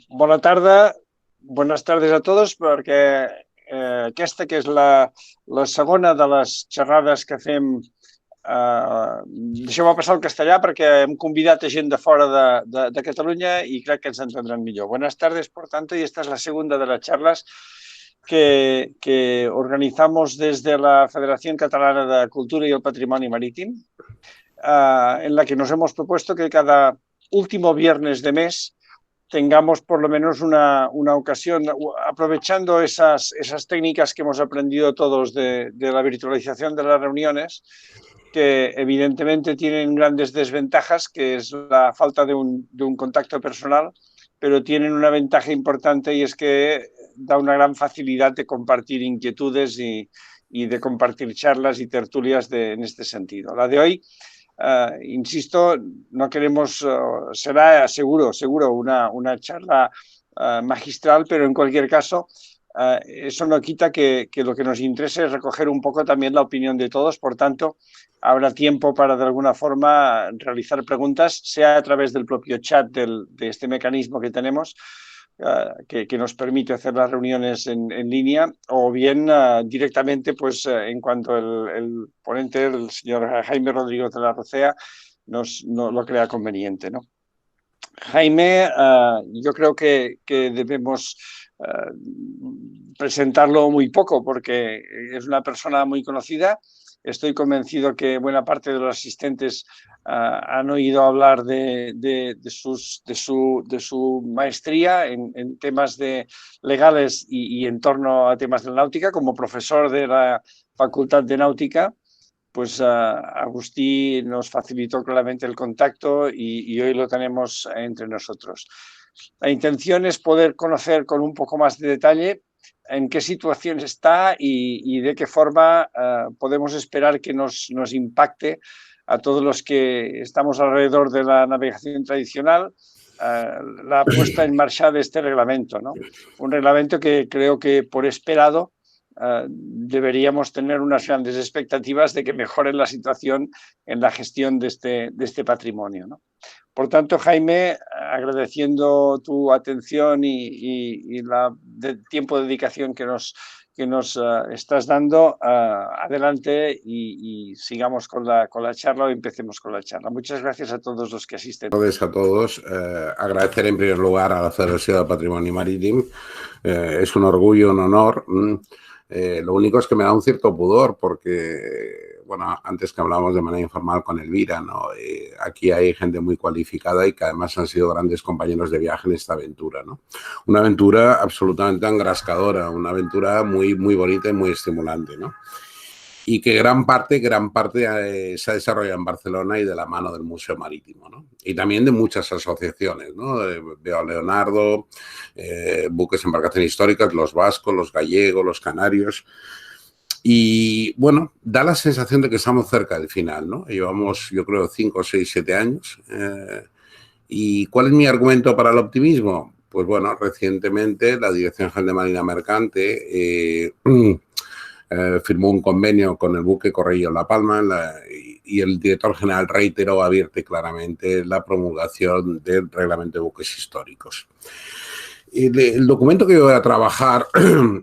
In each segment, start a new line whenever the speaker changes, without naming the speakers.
Bona tarda, bones tardes a tots, perquè aquesta que és la segona de les xerrades que fem. Deixeu-me passar al castellà perquè hem convidat a gent de fora de Catalunya i crec que ens entendran millor. Buenas tardes, por tanto, y esta es la segunda de las charlas que organizamos desde la Federación Catalana de Cultura y el Patrimonio Marítimo, en la que nos hemos propuesto que cada último viernes de mes tengamos por lo menos una ocasión, aprovechando esas técnicas que hemos aprendido todos de la virtualización de las reuniones, que evidentemente tienen grandes desventajas, que es la falta de un contacto personal, pero tienen una ventaja importante y es que da una gran facilidad de compartir inquietudes y de compartir charlas y tertulias en este sentido. La de hoy, insisto, no queremos, será seguro una charla magistral, pero en cualquier caso, eso no quita que lo que nos interesa es recoger un poco también la opinión de todos. Por tanto, habrá tiempo para de alguna forma realizar preguntas, sea a través del propio chat de este mecanismo que tenemos, que nos permite hacer las reuniones en línea, o bien directamente, pues en cuanto el ponente, el señor Jaime Rodríguez de la Rocea, nos lo crea conveniente, ¿no? Jaime, yo creo que debemos presentarlo muy poco porque es una persona muy conocida. Estoy convencido que buena parte de los asistentes han oído hablar de su maestría en temas legales y en torno a temas de la náutica. Como profesor de la Facultad de Náutica, pues Agustí nos facilitó claramente el contacto y hoy lo tenemos entre nosotros. La intención es poder conocer con un poco más de detalle en qué situación está y de qué forma podemos esperar que nos impacte a todos los que estamos alrededor de la navegación tradicional, la puesta en marcha de este reglamento, ¿no? Un reglamento que creo que por esperado deberíamos tener unas grandes expectativas de que mejore la situación en la gestión de este patrimonio, ¿no? Por tanto, Jaime, agradeciendo tu atención y el tiempo de dedicación que nos estás dando, adelante y sigamos con la charla o empecemos con la charla. Muchas gracias a todos los que asisten.
Gracias a todos. Agradecer en primer lugar a la Federación del Patrimonio Marítimo. Es un orgullo, un honor. Lo único es que me da un cierto pudor porque, bueno, antes que hablábamos de manera informal con Elvira, ¿no? Aquí hay gente muy cualificada y que además han sido grandes compañeros de viaje en esta aventura, ¿no? Una aventura absolutamente engrascadora, una aventura muy, muy bonita y muy estimulante, ¿no? Y que gran parte se ha desarrollado en Barcelona y de la mano del Museo Marítimo, ¿no? Y también de muchas asociaciones, ¿no? Veo a Leonardo, Buques, Embarcaciones Históricas, los vascos, los gallegos, los canarios. Y, bueno, da la sensación de que estamos cerca del final, ¿no? Llevamos, yo creo, 5, 6, 7 años. ¿Y cuál es mi argumento para el optimismo? Pues, bueno, recientemente la Dirección General de Marina Mercante firmó un convenio con el buque Correio La Palma y el director general reiteró abierta y claramente la promulgación del reglamento de buques históricos. El documento que yo voy a trabajar,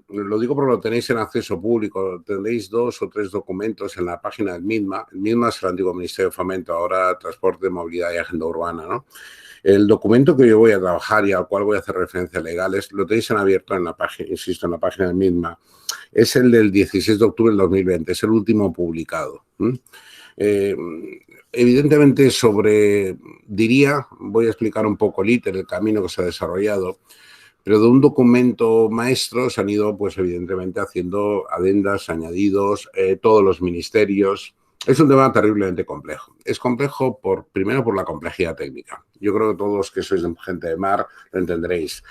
lo digo porque lo tenéis en acceso público, tendréis 2 o 3 documentos en la página del MIDMA. El MIDMA es el antiguo Ministerio de Fomento, ahora Transporte, Movilidad y Agenda Urbana, ¿no? El documento que yo voy a trabajar y al cual voy a hacer referencias legales, lo tenéis en abierto en la página, insisto, en la página del MIDMA. Es el del 16 de octubre del 2020, es el último publicado. Evidentemente voy a explicar un poco el íter, el camino que se ha desarrollado, pero de un documento maestro se han ido, pues evidentemente, haciendo adendas, añadidos, todos los ministerios. Es un tema terriblemente complejo. Es complejo primero por la complejidad técnica. Yo creo que todos los que sois gente de mar lo entenderéis.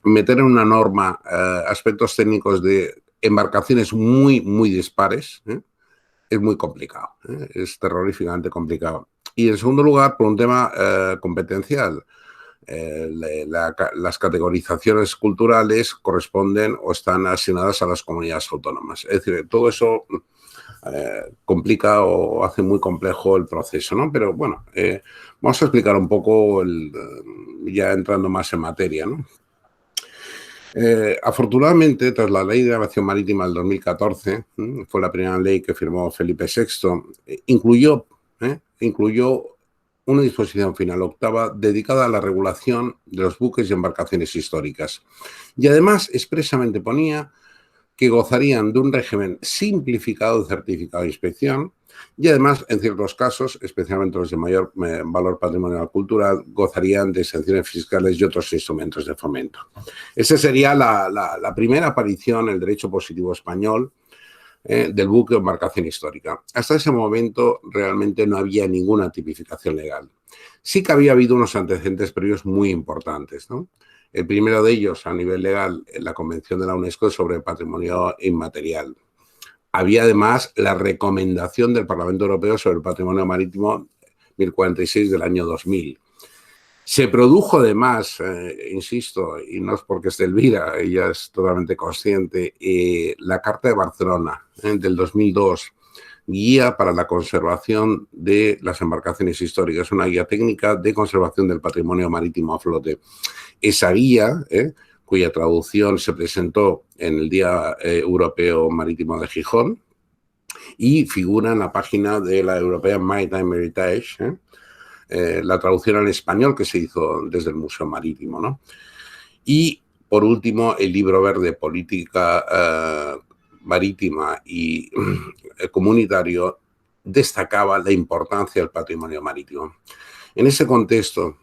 Meter en una norma aspectos técnicos de embarcaciones muy, muy dispares es muy complicado, es terroríficamente complicado. Y en segundo lugar, por un tema competencial. Las categorizaciones culturales corresponden o están asignadas a las comunidades autónomas. Es decir, todo eso complica o hace muy complejo el proceso, ¿no? Pero bueno, vamos a explicar un poco, ya entrando más en materia, ¿no? Afortunadamente, tras la Ley de Navegación Marítima del 2014, fue la primera ley que firmó Felipe VI, incluyó una disposición final octava dedicada a la regulación de los buques y embarcaciones históricas. Y además expresamente ponía que gozarían de un régimen simplificado de certificado de inspección y además, en ciertos casos, especialmente los de mayor valor patrimonial cultural, gozarían de exenciones fiscales y otros instrumentos de fomento. Esa sería la primera aparición en el derecho positivo español del buque o embarcación histórica. Hasta ese momento realmente no había ninguna tipificación legal. Sí que había habido unos antecedentes previos muy importantes, ¿no? El primero de ellos, a nivel legal, la Convención de la UNESCO sobre el Patrimonio Inmaterial. Había además la recomendación del Parlamento Europeo sobre el Patrimonio Marítimo 1046 del año 2000. Se produjo además, insisto, y no es porque esté Elvira, ella es totalmente consciente, la Carta de Barcelona del 2002, Guía para la conservación de las embarcaciones históricas, una guía técnica de conservación del patrimonio marítimo a flote. Esa guía, cuya traducción se presentó en el Día Europeo Marítimo de Gijón y figura en la página de la European Maritime Heritage, la traducción al español que se hizo desde el Museo Marítimo, ¿no? Y, por último, el libro verde Política Marítima y Comunitario destacaba la importancia del patrimonio marítimo. En este contexto,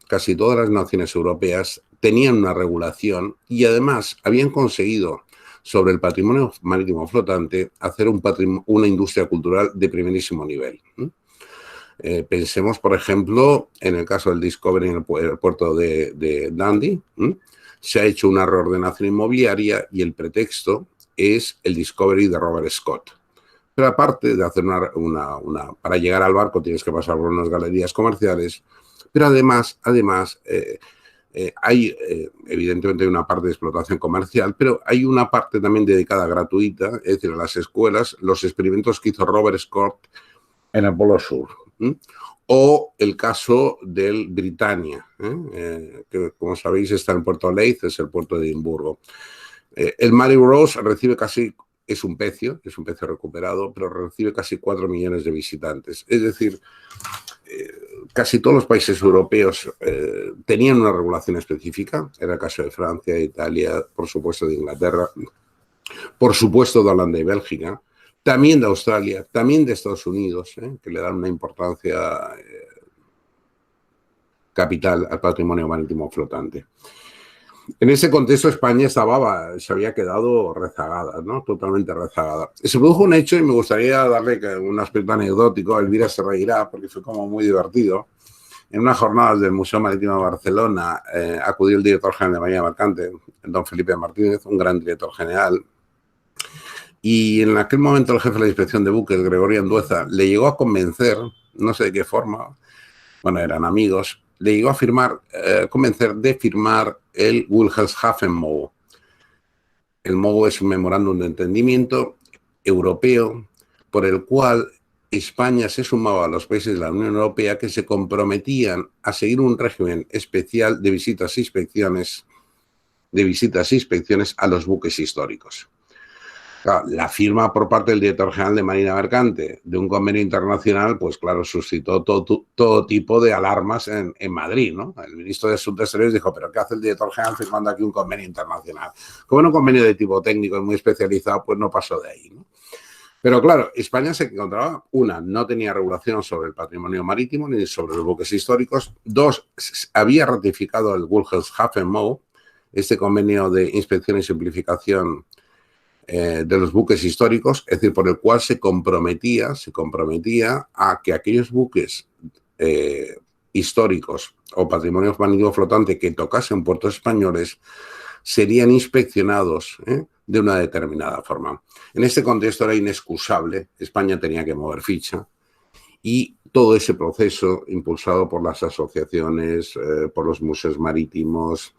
casi todas las naciones europeas tenían una regulación y además habían conseguido sobre el patrimonio marítimo flotante hacer una industria cultural de primerísimo nivel. Pensemos, por ejemplo, en el caso del Discovery en el puerto de Dundee. Se ha hecho una reordenación inmobiliaria y el pretexto es el Discovery de Robert Scott. Pero aparte de hacer para llegar al barco tienes que pasar por unas galerías comerciales, pero además hay evidentemente una parte de explotación comercial, pero hay una parte también dedicada gratuita, es decir, a las escuelas, los experimentos que hizo Robert Scott en el Polo Sur. O el caso del Britannia, que como sabéis está en Puerto Leith, es el puerto de Edimburgo. El Mary Rose recibe casi, es un pecio recuperado, pero recibe casi 4 millones de visitantes. Es decir, casi todos los países europeos tenían una regulación específica, era el caso de Francia, de Italia, por supuesto de Inglaterra, por supuesto de Holanda y Bélgica, también de Australia, también de Estados Unidos, que le dan una importancia capital al patrimonio marítimo flotante. En ese contexto España se había quedado rezagada, ¿no? Totalmente rezagada. Se produjo un hecho y me gustaría darle un aspecto anecdótico, Elvira se reirá porque fue como muy divertido. En unas jornadas del Museo Marítimo de Barcelona acudió el director general de Marina Mercante, don Felipe Martínez, un gran director general. Y en aquel momento el jefe de la inspección de buques, Gregorio Andueza, le llegó a convencer, no sé de qué forma, bueno, eran amigos, le llegó a convencer de firmar el Wilhelmshaven-MoU. El MoU es un memorándum de entendimiento europeo por el cual España se sumaba a los países de la Unión Europea que se comprometían a seguir un régimen especial de visitas e inspecciones a los buques históricos. Claro, la firma por parte del director general de Marina Mercante de un convenio internacional, pues claro, suscitó todo tipo de alarmas en Madrid, ¿no? El ministro de Asuntos Exteriores dijo, ¿pero qué hace el director general firmando aquí un convenio internacional? Como era un convenio de tipo técnico y muy especializado, pues no pasó de ahí, ¿no? Pero claro, España se encontraba, no tenía regulación sobre el patrimonio marítimo ni sobre los buques históricos. 2, había ratificado el Wilhelmshaven-MoU, este convenio de inspección y simplificación de los buques históricos, es decir, por el cual se comprometía a que aquellos buques históricos o patrimonio marítimo flotante que tocasen puertos españoles serían inspeccionados de una determinada forma. En este contexto era inexcusable, España tenía que mover ficha y todo ese proceso impulsado por las asociaciones, por los museos marítimos,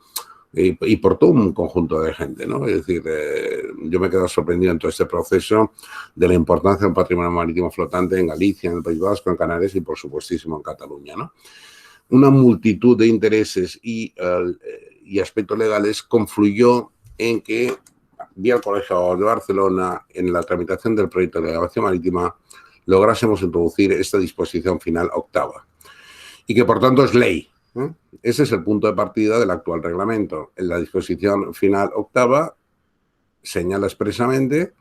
y por todo un conjunto de gente, ¿no? Es decir, yo me he quedado sorprendido en todo este proceso de la importancia de un patrimonio marítimo flotante en Galicia, en el País Vasco, en Canarias y, por supuestísimo, en Cataluña, ¿no? Una multitud de intereses y aspectos legales confluyó en que, vía el Colegio de Barcelona, en la tramitación del proyecto de navegación marítima, lográsemos introducir esta disposición final octava y que, por tanto, es ley. Ese es el punto de partida del actual reglamento. En la disposición final octava señala expresamente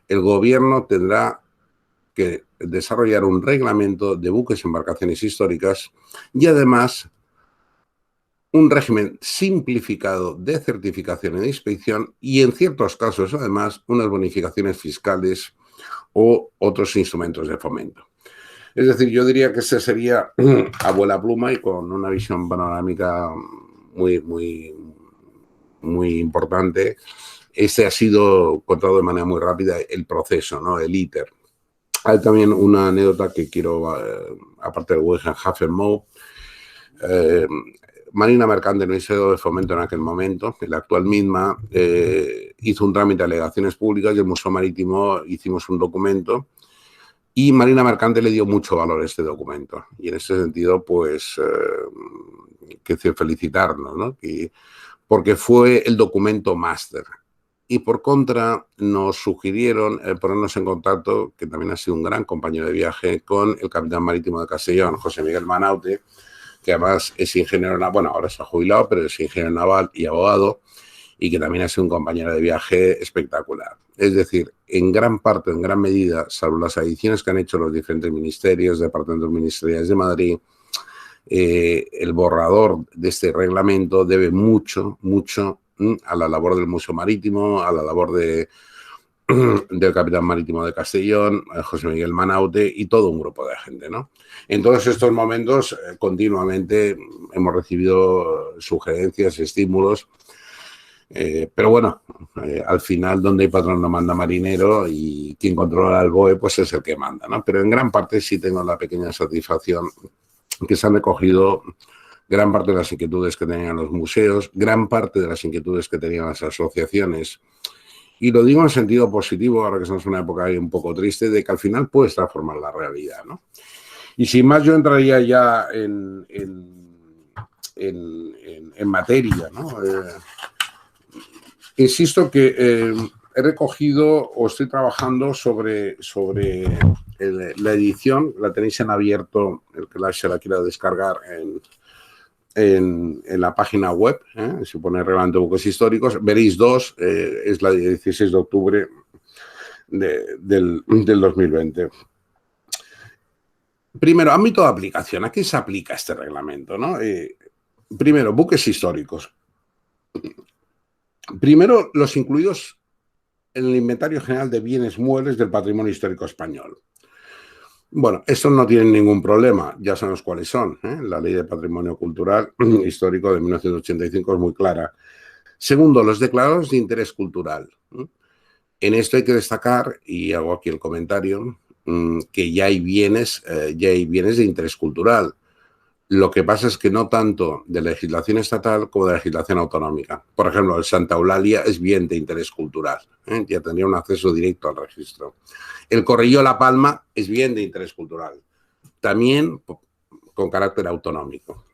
el Gobierno tendrá que desarrollar un reglamento de buques y embarcaciones históricas y, además, un régimen simplificado de certificación y de inspección y, en ciertos casos, además, unas bonificaciones fiscales o otros instrumentos de fomento. Es decir, yo diría que ese sería a vuela pluma y con una visión panorámica muy importante. Este ha sido contado de manera muy rápida el proceso, ¿no? El ITER. Hay también una anécdota que quiero, aparte del Wilhelm Moe, Marina Mercante, el Ministerio de Fomento en aquel momento, el actual MINMA, hizo un trámite de alegaciones públicas y el Museo Marítimo hicimos un documento. Y Marina Mercante le dio mucho valor a este documento. Y en ese sentido, pues, que felicitarnos, ¿no? Porque fue el documento máster. Y por contra, nos sugirieron ponernos en contacto, que también ha sido un gran compañero de viaje, con el capitán marítimo de Castellón, José Miguel Manaute, que además es ingeniero naval, bueno, ahora está jubilado, pero es ingeniero naval y abogado, y que también ha sido un compañero de viaje espectacular. Es decir, en gran parte, en gran medida, salvo las adiciones que han hecho los diferentes ministerios, departamentos ministeriales de Madrid, el borrador de este reglamento debe mucho a la labor del Museo Marítimo, a la labor del capitán marítimo de Castellón, José Miguel Manaute y todo un grupo de gente, ¿no? En todos estos momentos, continuamente hemos recibido sugerencias, estímulos. Pero bueno, al final donde hay patrón no manda marinero y quien controla el BOE pues es el que manda, ¿no? Pero en gran parte sí tengo la pequeña satisfacción que se han recogido gran parte de las inquietudes que tenían los museos, gran parte de las inquietudes que tenían las asociaciones. Y lo digo en sentido positivo, ahora que estamos en una época un poco triste, de que al final puedes transformar la realidad, ¿no? Y sin más, yo entraría ya en materia, ¿no? Insisto que he recogido o estoy trabajando sobre la edición, la tenéis en abierto, el que se la quiera descargar en la página web, se pone Reglamento de Buques Históricos, veréis dos, es la de 16 de octubre del 2020. Primero, ámbito de aplicación, ¿a qué se aplica este reglamento, ¿no? Primero, buques históricos. Primero, los incluidos en el Inventario General de Bienes Muebles del Patrimonio Histórico Español. Bueno, estos no tienen ningún problema, ya sabemos cuáles son. La Ley de Patrimonio Cultural Histórico de 1985 es muy clara. Segundo, los declarados de interés cultural. En esto hay que destacar, y hago aquí el comentario, que ya hay bienes de interés cultural. Lo que pasa es que no tanto de legislación estatal como de legislación autonómica. Por ejemplo, el Santa Eulalia es bien de interés cultural, ya tendría un acceso directo al registro. El Correlló La Palma es bien de interés cultural, también con carácter autonómico,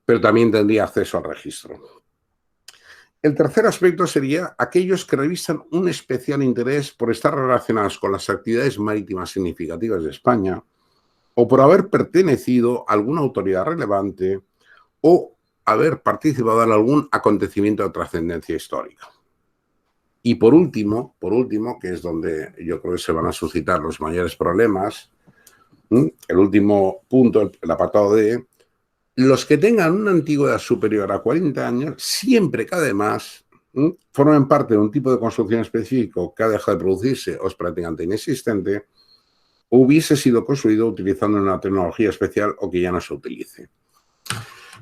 pero también tendría acceso al registro. El tercer aspecto sería aquellos que revisan un especial interés por estar relacionados con las actividades marítimas significativas de España, o por haber pertenecido a alguna autoridad relevante o haber participado en algún acontecimiento de trascendencia histórica. Y por último, que es donde yo creo que se van a suscitar los mayores problemas, el último punto, el apartado D, los que tengan una antigüedad superior a 40 años, siempre que además formen parte de un tipo de construcción específico que ha dejado de producirse o es prácticamente inexistente, hubiese sido construido utilizando una tecnología especial o que ya no se utilice.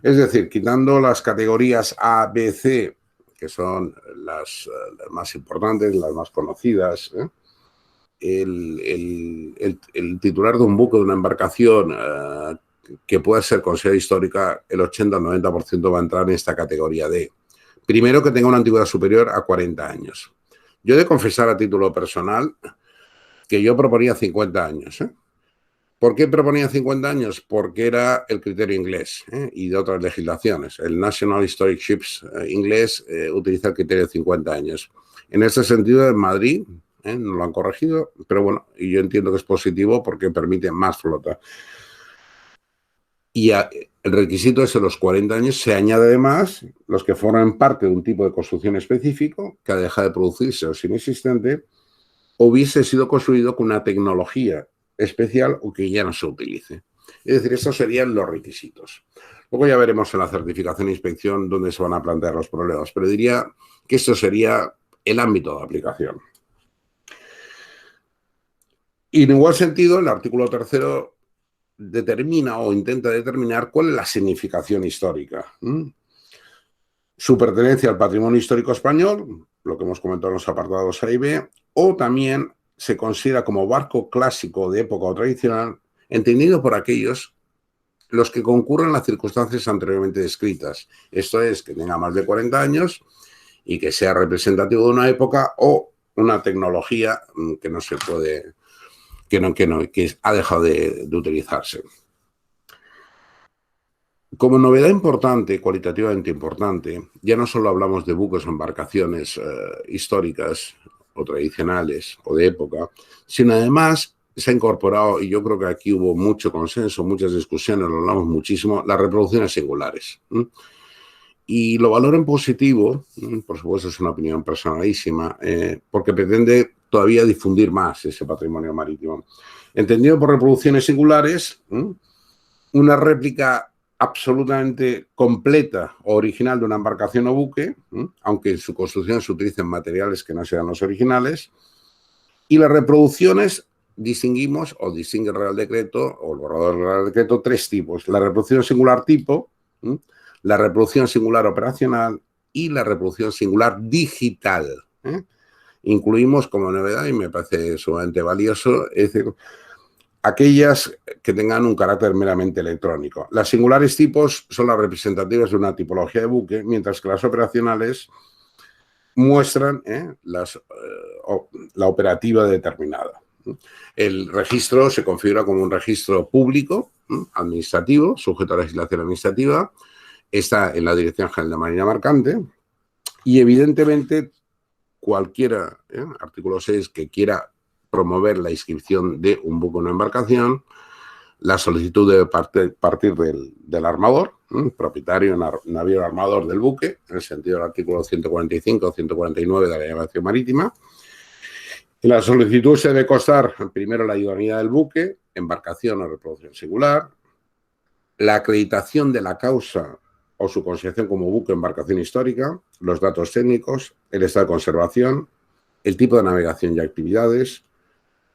Es decir, quitando las categorías A, B, C, que son las más importantes, las más conocidas, el titular de un buque, de una embarcación que pueda ser considerada histórica, el 80 al 90% va a entrar en esta categoría D. Primero, que tenga una antigüedad superior a 40 años. Yo he de confesar a título personal que yo proponía 50 años. ¿Por qué proponía 50 años? Porque era el criterio inglés y de otras legislaciones. El National Historic Ships inglés utiliza el criterio de 50 años. En ese sentido, en Madrid no lo han corregido, pero bueno, y yo entiendo que es positivo porque permite más flota. Y el requisito es de los 40 años se añade además los que forman parte de un tipo de construcción específico que ha dejado de producirse o es inexistente o hubiese sido construido con una tecnología especial o que ya no se utilice. Es decir, estos serían los requisitos. Luego ya veremos en la certificación e inspección dónde se van a plantear los problemas, pero diría que esto sería el ámbito de aplicación. Y en igual sentido, el artículo 3º determina o intenta determinar cuál es la significación histórica. Su pertenencia al patrimonio histórico español, lo que hemos comentado en los apartados A y B, o también se considera como barco clásico de época o tradicional, entendido por aquellos los que concurren las circunstancias anteriormente descritas. Esto es, que tenga más de 40 años y que sea representativo de una época o una tecnología que no se puede... que ha dejado de utilizarse. Como novedad importante, cualitativamente importante, ya no solo hablamos de buques o embarcaciones históricas o tradicionales o de época, sino además se ha incorporado, y yo creo que aquí hubo mucho consenso, muchas discusiones, lo hablamos muchísimo, las reproducciones singulares. Y lo valoro en positivo, por supuesto es una opinión personalísima, porque pretende todavía difundir más ese patrimonio marítimo. Entendido por reproducciones singulares, una réplica absolutamente completa o original de una embarcación o buque, aunque en su construcción se utilicen materiales que no sean los originales, y las reproducciones distinguimos, o distingue el Real Decreto, o el borrador del Real Decreto, 3 tipos: la reproducción singular tipo, la reproducción singular operacional y la reproducción singular digital. Incluimos como novedad, y me parece sumamente valioso, es decir, aquellas que tengan un carácter meramente electrónico. Las singulares tipos son las representativas de una tipología de buque, mientras que las operacionales muestran la operativa determinada. El registro se configura como un registro público, administrativo, sujeto a legislación administrativa, está en la Dirección General de Marina Mercante y evidentemente cualquiera, artículo 6, que quiera promover la inscripción de un buque o una embarcación, la solicitud debe partir del armador, propietario, navío armador del buque, en el sentido del artículo 145 o 149 de la navegación marítima. En la solicitud se debe constar primero la idoneidad del buque, embarcación o reproducción singular, la acreditación de la causa o su consideración como buque o embarcación histórica, los datos técnicos, el estado de conservación, el tipo de navegación y actividades,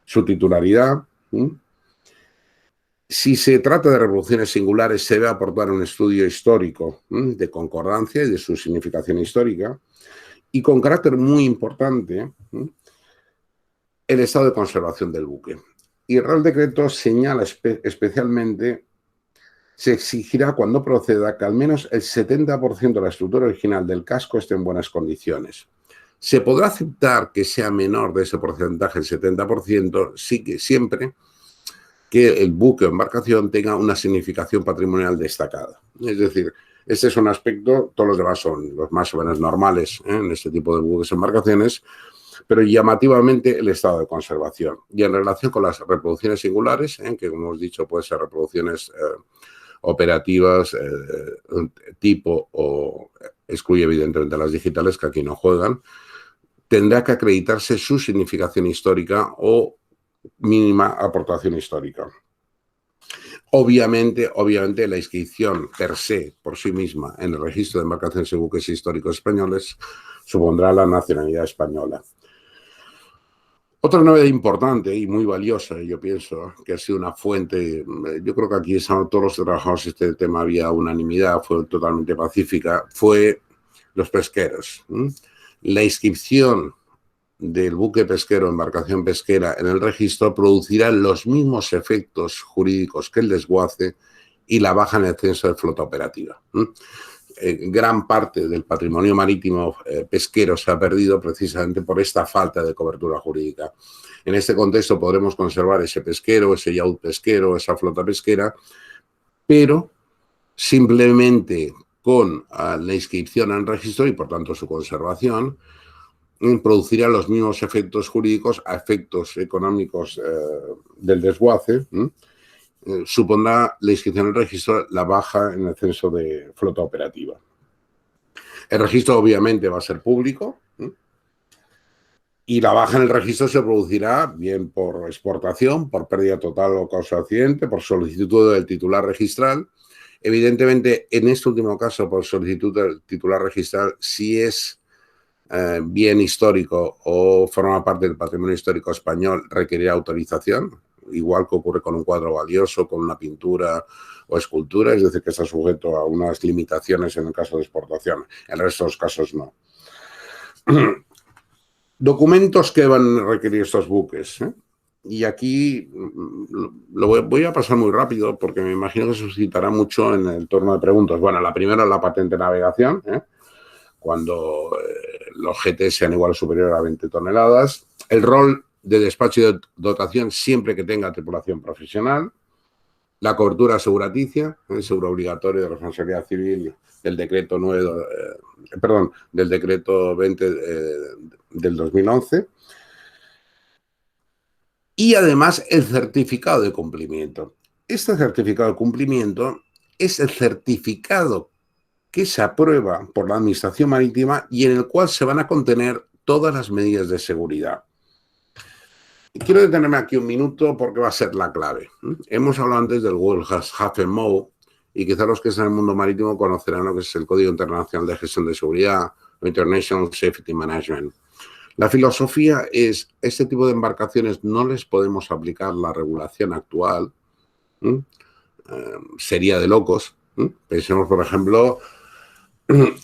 su titularidad. Si se trata de reproducciones singulares, se debe aportar un estudio histórico de concordancia y de su significación histórica. Y con carácter muy importante, el estado de conservación del buque. Y el Real Decreto señala especialmente, se exigirá cuando proceda que al menos el 70% de la estructura original del casco esté en buenas condiciones. Se podrá aceptar que sea menor de ese porcentaje, el 70%, sí que siempre que el buque o embarcación tenga una significación patrimonial destacada. Es decir, este es un aspecto, todos los demás son los más o menos normales en este tipo de buques o embarcaciones, pero llamativamente el estado de conservación. Y en relación con las reproducciones singulares, que como hemos dicho pueden ser reproducciones operativas, tipo, o excluye evidentemente las digitales que aquí no juegan, tendrá que acreditarse su significación histórica o mínima aportación histórica. Obviamente la inscripción per se, por sí misma, en el registro de embarcaciones y buques históricos españoles supondrá la nacionalidad española. Otra novedad importante y muy valiosa, yo pienso, que ha sido una fuente, yo creo que aquí todos los que trabajamos este tema había unanimidad, fue totalmente pacífica, fue los pesqueros. La inscripción del buque pesquero o embarcación pesquera en el registro producirá los mismos efectos jurídicos que el desguace y la baja en el censo de flota operativa. gran parte del patrimonio marítimo pesquero se ha perdido precisamente por esta falta de cobertura jurídica. En este contexto podremos conservar ese pesquero, ese yacht pesquero, esa flota pesquera, pero simplemente con la inscripción en registro y por tanto su conservación producirá los mismos efectos jurídicos a efectos económicos del desguace. Supondrá la inscripción en el registro la baja en el censo de flota operativa. El registro obviamente va a ser público y la baja en el registro se producirá bien por exportación, por pérdida total o causa de accidente, por solicitud del titular registral. Evidentemente, en este último caso, por solicitud del titular registral, si es bien histórico o forma parte del patrimonio histórico español, requerirá autorización, igual que ocurre con un cuadro valioso, con una pintura o escultura, es decir, que está sujeto a unas limitaciones en el caso de exportación. En el resto de los casos no. Documentos que van a requerir estos buques, y aquí voy a pasar muy rápido porque me imagino que suscitará mucho en el turno de preguntas. Bueno, la primera es la patente de navegación, cuando los GT sean igual o superior a 20 toneladas. El rol de despacho y de dotación siempre que tenga tripulación profesional. La cobertura aseguraticia, el seguro obligatorio de responsabilidad civil del decreto 20 del 2011. Y además el certificado de cumplimiento. Este certificado de cumplimiento es el certificado que se aprueba por la Administración Marítima y en el cual se van a contener todas las medidas de seguridad. Quiero detenerme aquí un minuto porque va a ser la clave. Hemos hablado antes del Wilhelmshaven-MOU y quizá los que están en el mundo marítimo conocerán lo que es el Código Internacional de Gestión de Seguridad o International Safety Management. La filosofía es, este tipo de embarcaciones no les podemos aplicar la regulación actual, sería de locos. Pensemos, por ejemplo,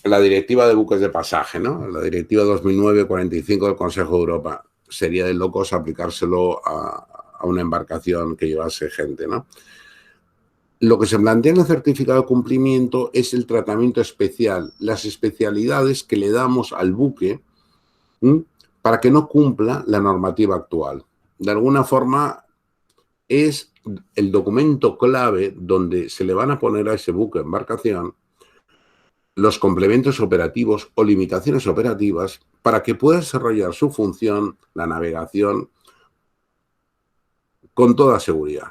la directiva de buques de pasaje, ¿no? La directiva 2009-45 del Consejo de Europa. Sería de locos aplicárselo a una embarcación que llevase gente, ¿no? Lo que se plantea en el certificado de cumplimiento es el tratamiento especial, las especialidades que le damos al buque para que no cumpla la normativa actual. De alguna forma es el documento clave donde se le van a poner a ese buque embarcación los complementos operativos o limitaciones operativas para que pueda desarrollar su función, la navegación, con toda seguridad,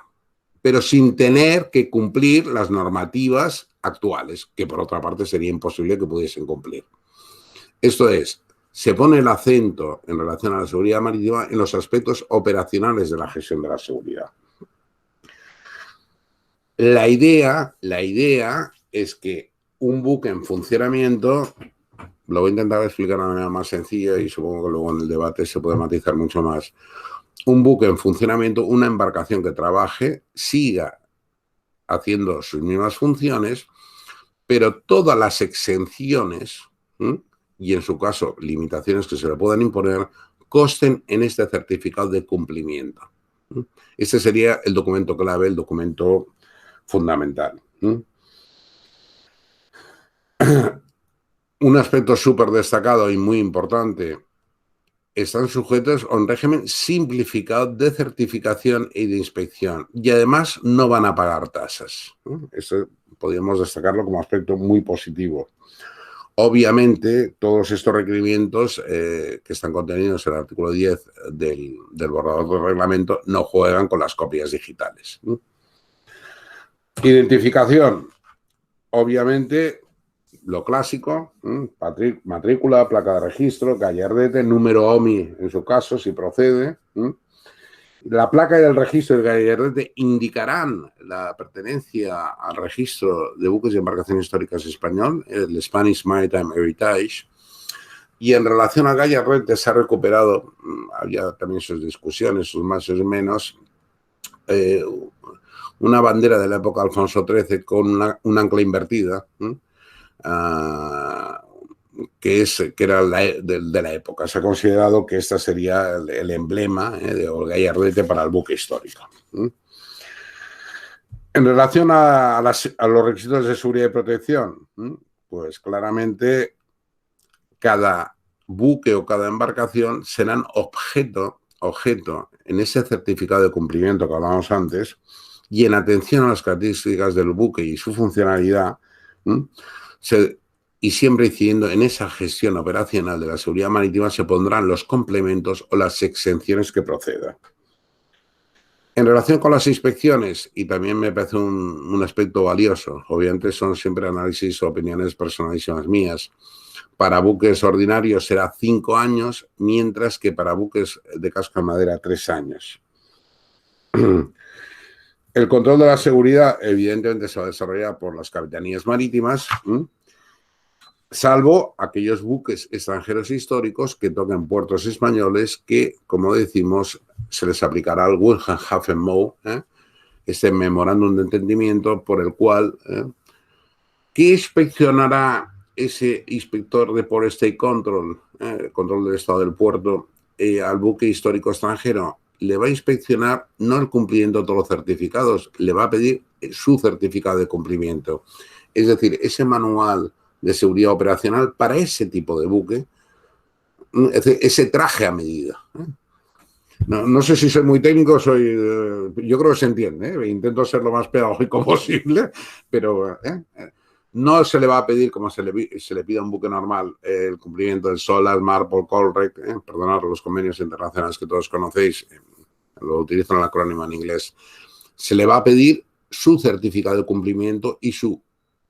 pero sin tener que cumplir las normativas actuales, que por otra parte sería imposible que pudiesen cumplir. Esto es, se pone el acento en relación a la seguridad marítima en los aspectos operacionales de la gestión de la seguridad. La idea es que un buque en funcionamiento, lo voy a intentar explicar de una manera más sencilla y supongo que luego en el debate se puede matizar mucho más. Un buque en funcionamiento, una embarcación que trabaje, siga haciendo sus mismas funciones, pero todas las exenciones, y en su caso limitaciones que se le puedan imponer, consten en este certificado de cumplimiento. Este sería el documento clave, el documento fundamental. Un aspecto súper destacado y muy importante, están sujetos a un régimen simplificado de certificación y de inspección y además no van a pagar tasas. Esto podríamos destacarlo como aspecto muy positivo. Obviamente, todos estos requerimientos que están contenidos en el artículo 10 del borrador del reglamento no juegan con las copias digitales. Identificación. Obviamente, lo clásico, matrícula, placa de registro, gallardete, número OMI en su caso, si procede. La placa y el registro del gallardete indicarán la pertenencia al registro de buques y embarcaciones históricas español, el Spanish Maritime Heritage. Y en relación al gallardete se ha recuperado, había también sus discusiones, sus más y sus menos, una bandera de la época de Alfonso XIII con un ancla invertida, que era de la época. Se ha considerado que esta sería el emblema de gallardete para el buque histórico. En relación a los requisitos de seguridad y protección, Pues claramente cada buque o cada embarcación serán objeto en ese certificado de cumplimiento que hablábamos antes y en atención a las características del buque y su funcionalidad, y siempre incidiendo en esa gestión operacional de la seguridad marítima, se pondrán los complementos o las exenciones que procedan. En relación con las inspecciones, y también me parece un aspecto valioso, obviamente son siempre análisis o opiniones personalísimas mías. Para buques ordinarios será 5 años, mientras que para buques de casco de madera 3 años. El control de la seguridad, evidentemente, se va a desarrollar por las capitanías marítimas, salvo aquellos buques extranjeros históricos que toquen puertos españoles que, como decimos, se les aplicará el Wilhelm Hafen-Moe, este memorándum de entendimiento por el cual ¿qué inspeccionará ese inspector de Port State Control, el control del estado del puerto, al buque histórico extranjero? Le va a inspeccionar no el cumplimiento de todos los certificados, le va a pedir su certificado de cumplimiento. Es decir, ese manual de seguridad operacional para ese tipo de buque, ese traje a medida. No sé si soy muy técnico, yo creo que se entiende, intento ser lo más pedagógico posible, pero no se le va a pedir, como se le pide a un buque normal, el cumplimiento del SOLAS, MARPOL, COLREC, perdonad los convenios internacionales que todos conocéis, lo utilizan el acrónimo en inglés. Se le va a pedir su certificado de cumplimiento y su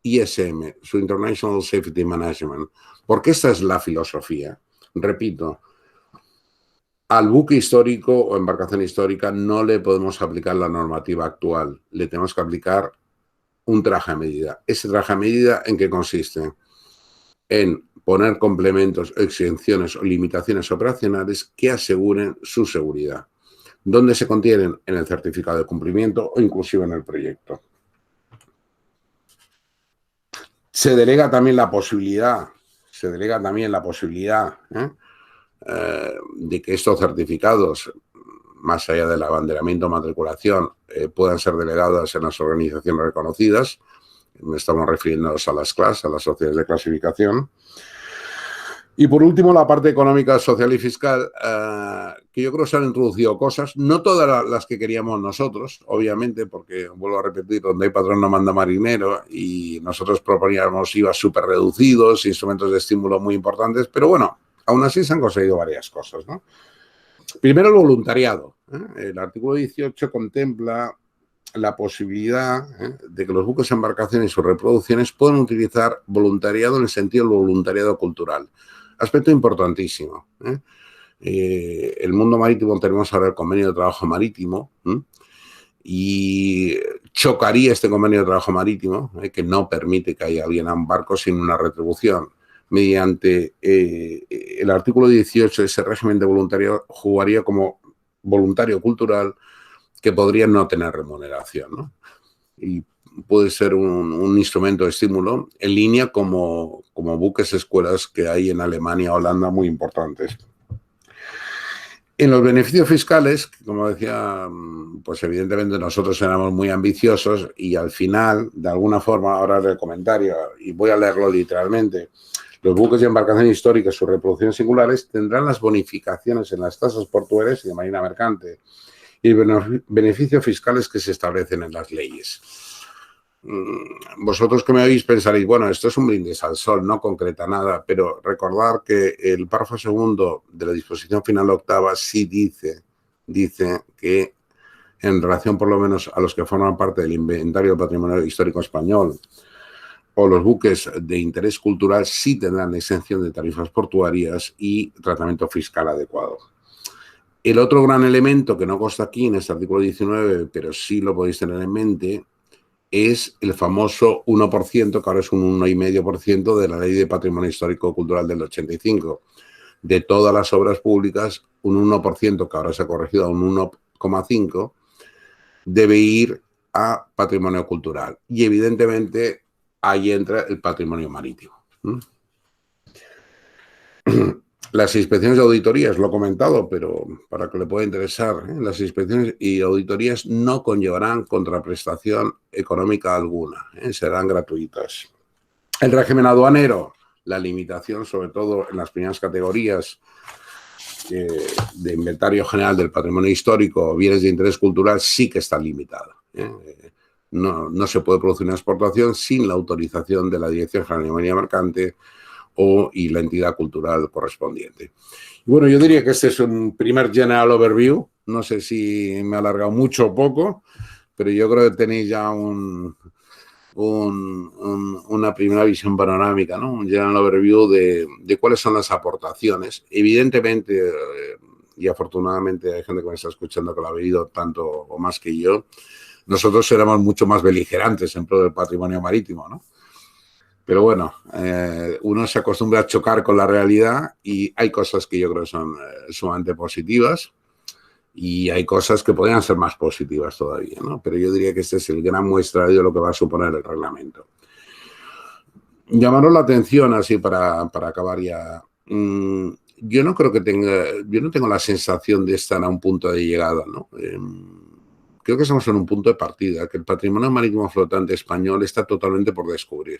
ISM, su International Safety Management, porque esta es la filosofía. Repito, al buque histórico o embarcación histórica no le podemos aplicar la normativa actual, le tenemos que aplicar un traje a medida. ¿Ese traje a medida en qué consiste? En poner complementos, exenciones o limitaciones operacionales que aseguren su seguridad. ¿Dónde se contienen? En el certificado de cumplimiento o inclusive en el proyecto. Se delega también la posibilidad de que estos certificados, más allá del abanderamiento o matriculación, puedan ser delegados en las organizaciones reconocidas. Estamos refiriéndonos a las CLAS, a las sociedades de clasificación. Y por último, la parte económica, social y fiscal, que yo creo que se han introducido cosas, no todas las que queríamos nosotros, obviamente, porque, vuelvo a repetir, donde hay patrón no manda marinero, y nosotros proponíamos IVA súper reducidos, instrumentos de estímulo muy importantes, pero bueno, aún así se han conseguido varias cosas, ¿no? Primero, el voluntariado. El artículo 18 contempla la posibilidad de que los buques, embarcaciones y sus reproducciones puedan utilizar voluntariado en el sentido del voluntariado cultural. Aspecto importantísimo. El mundo marítimo, tenemos ahora el convenio de trabajo marítimo y chocaría este convenio de trabajo marítimo que no permite que haya alguien a un barco sin una retribución. Mediante el artículo 18, ese régimen de voluntariado jugaría como voluntario cultural que podría no tener remuneración, ¿no? Y puede ser un instrumento de estímulo en línea como buques escuelas que hay en Alemania, Holanda, muy importantes. En los beneficios fiscales, como decía, pues evidentemente nosotros éramos muy ambiciosos y al final, de alguna forma, ahora el comentario, y voy a leerlo literalmente, los buques y embarcaciones históricas, sus reproducciones singulares, tendrán las bonificaciones en las tasas portuarias y de marina mercante y beneficios fiscales que se establecen en las leyes. Vosotros que me oís pensaréis, bueno, esto es un brindis al sol, no concreta nada, pero recordar que el párrafo segundo de la disposición final octava sí dice que en relación por lo menos a los que forman parte del inventario del patrimonio histórico español o los buques de interés cultural sí tendrán exención de tarifas portuarias y tratamiento fiscal adecuado. El otro gran elemento que no consta aquí en este artículo 19, pero sí lo podéis tener en mente, es el famoso 1%, que ahora es un 1,5% de la Ley de Patrimonio Histórico Cultural del 85. De todas las obras públicas, un 1%, que ahora se ha corregido a un 1,5%, debe ir a patrimonio cultural. Y evidentemente ahí entra el patrimonio marítimo. Las inspecciones de auditorías, lo he comentado, pero para que le pueda interesar, las inspecciones y auditorías no conllevarán contraprestación económica alguna, serán gratuitas. El régimen aduanero, la limitación, sobre todo en las primeras categorías de inventario general del patrimonio histórico, bienes de interés cultural, sí que está limitada. No se puede producir una exportación sin la autorización de la Dirección General de Minería Mercante y la entidad cultural correspondiente. Bueno, yo diría que este es un primer general overview. No sé si me ha alargado mucho o poco, pero yo creo que tenéis ya una primera visión panorámica, ¿no? Un general overview de cuáles son las aportaciones. Evidentemente, y afortunadamente hay gente que me está escuchando que lo ha vivido tanto o más que yo, nosotros éramos mucho más beligerantes en pro del patrimonio marítimo, ¿no? Pero bueno, uno se acostumbra a chocar con la realidad y hay cosas que yo creo que son sumamente positivas y hay cosas que podrían ser más positivas todavía, ¿no? Pero yo diría que este es el gran muestrario de lo que va a suponer el reglamento. Llamaros la atención, así para acabar ya. Yo no creo que yo no tengo la sensación de estar a un punto de llegada, ¿no? Creo que estamos en un punto de partida, que el patrimonio marítimo flotante español está totalmente por descubrir.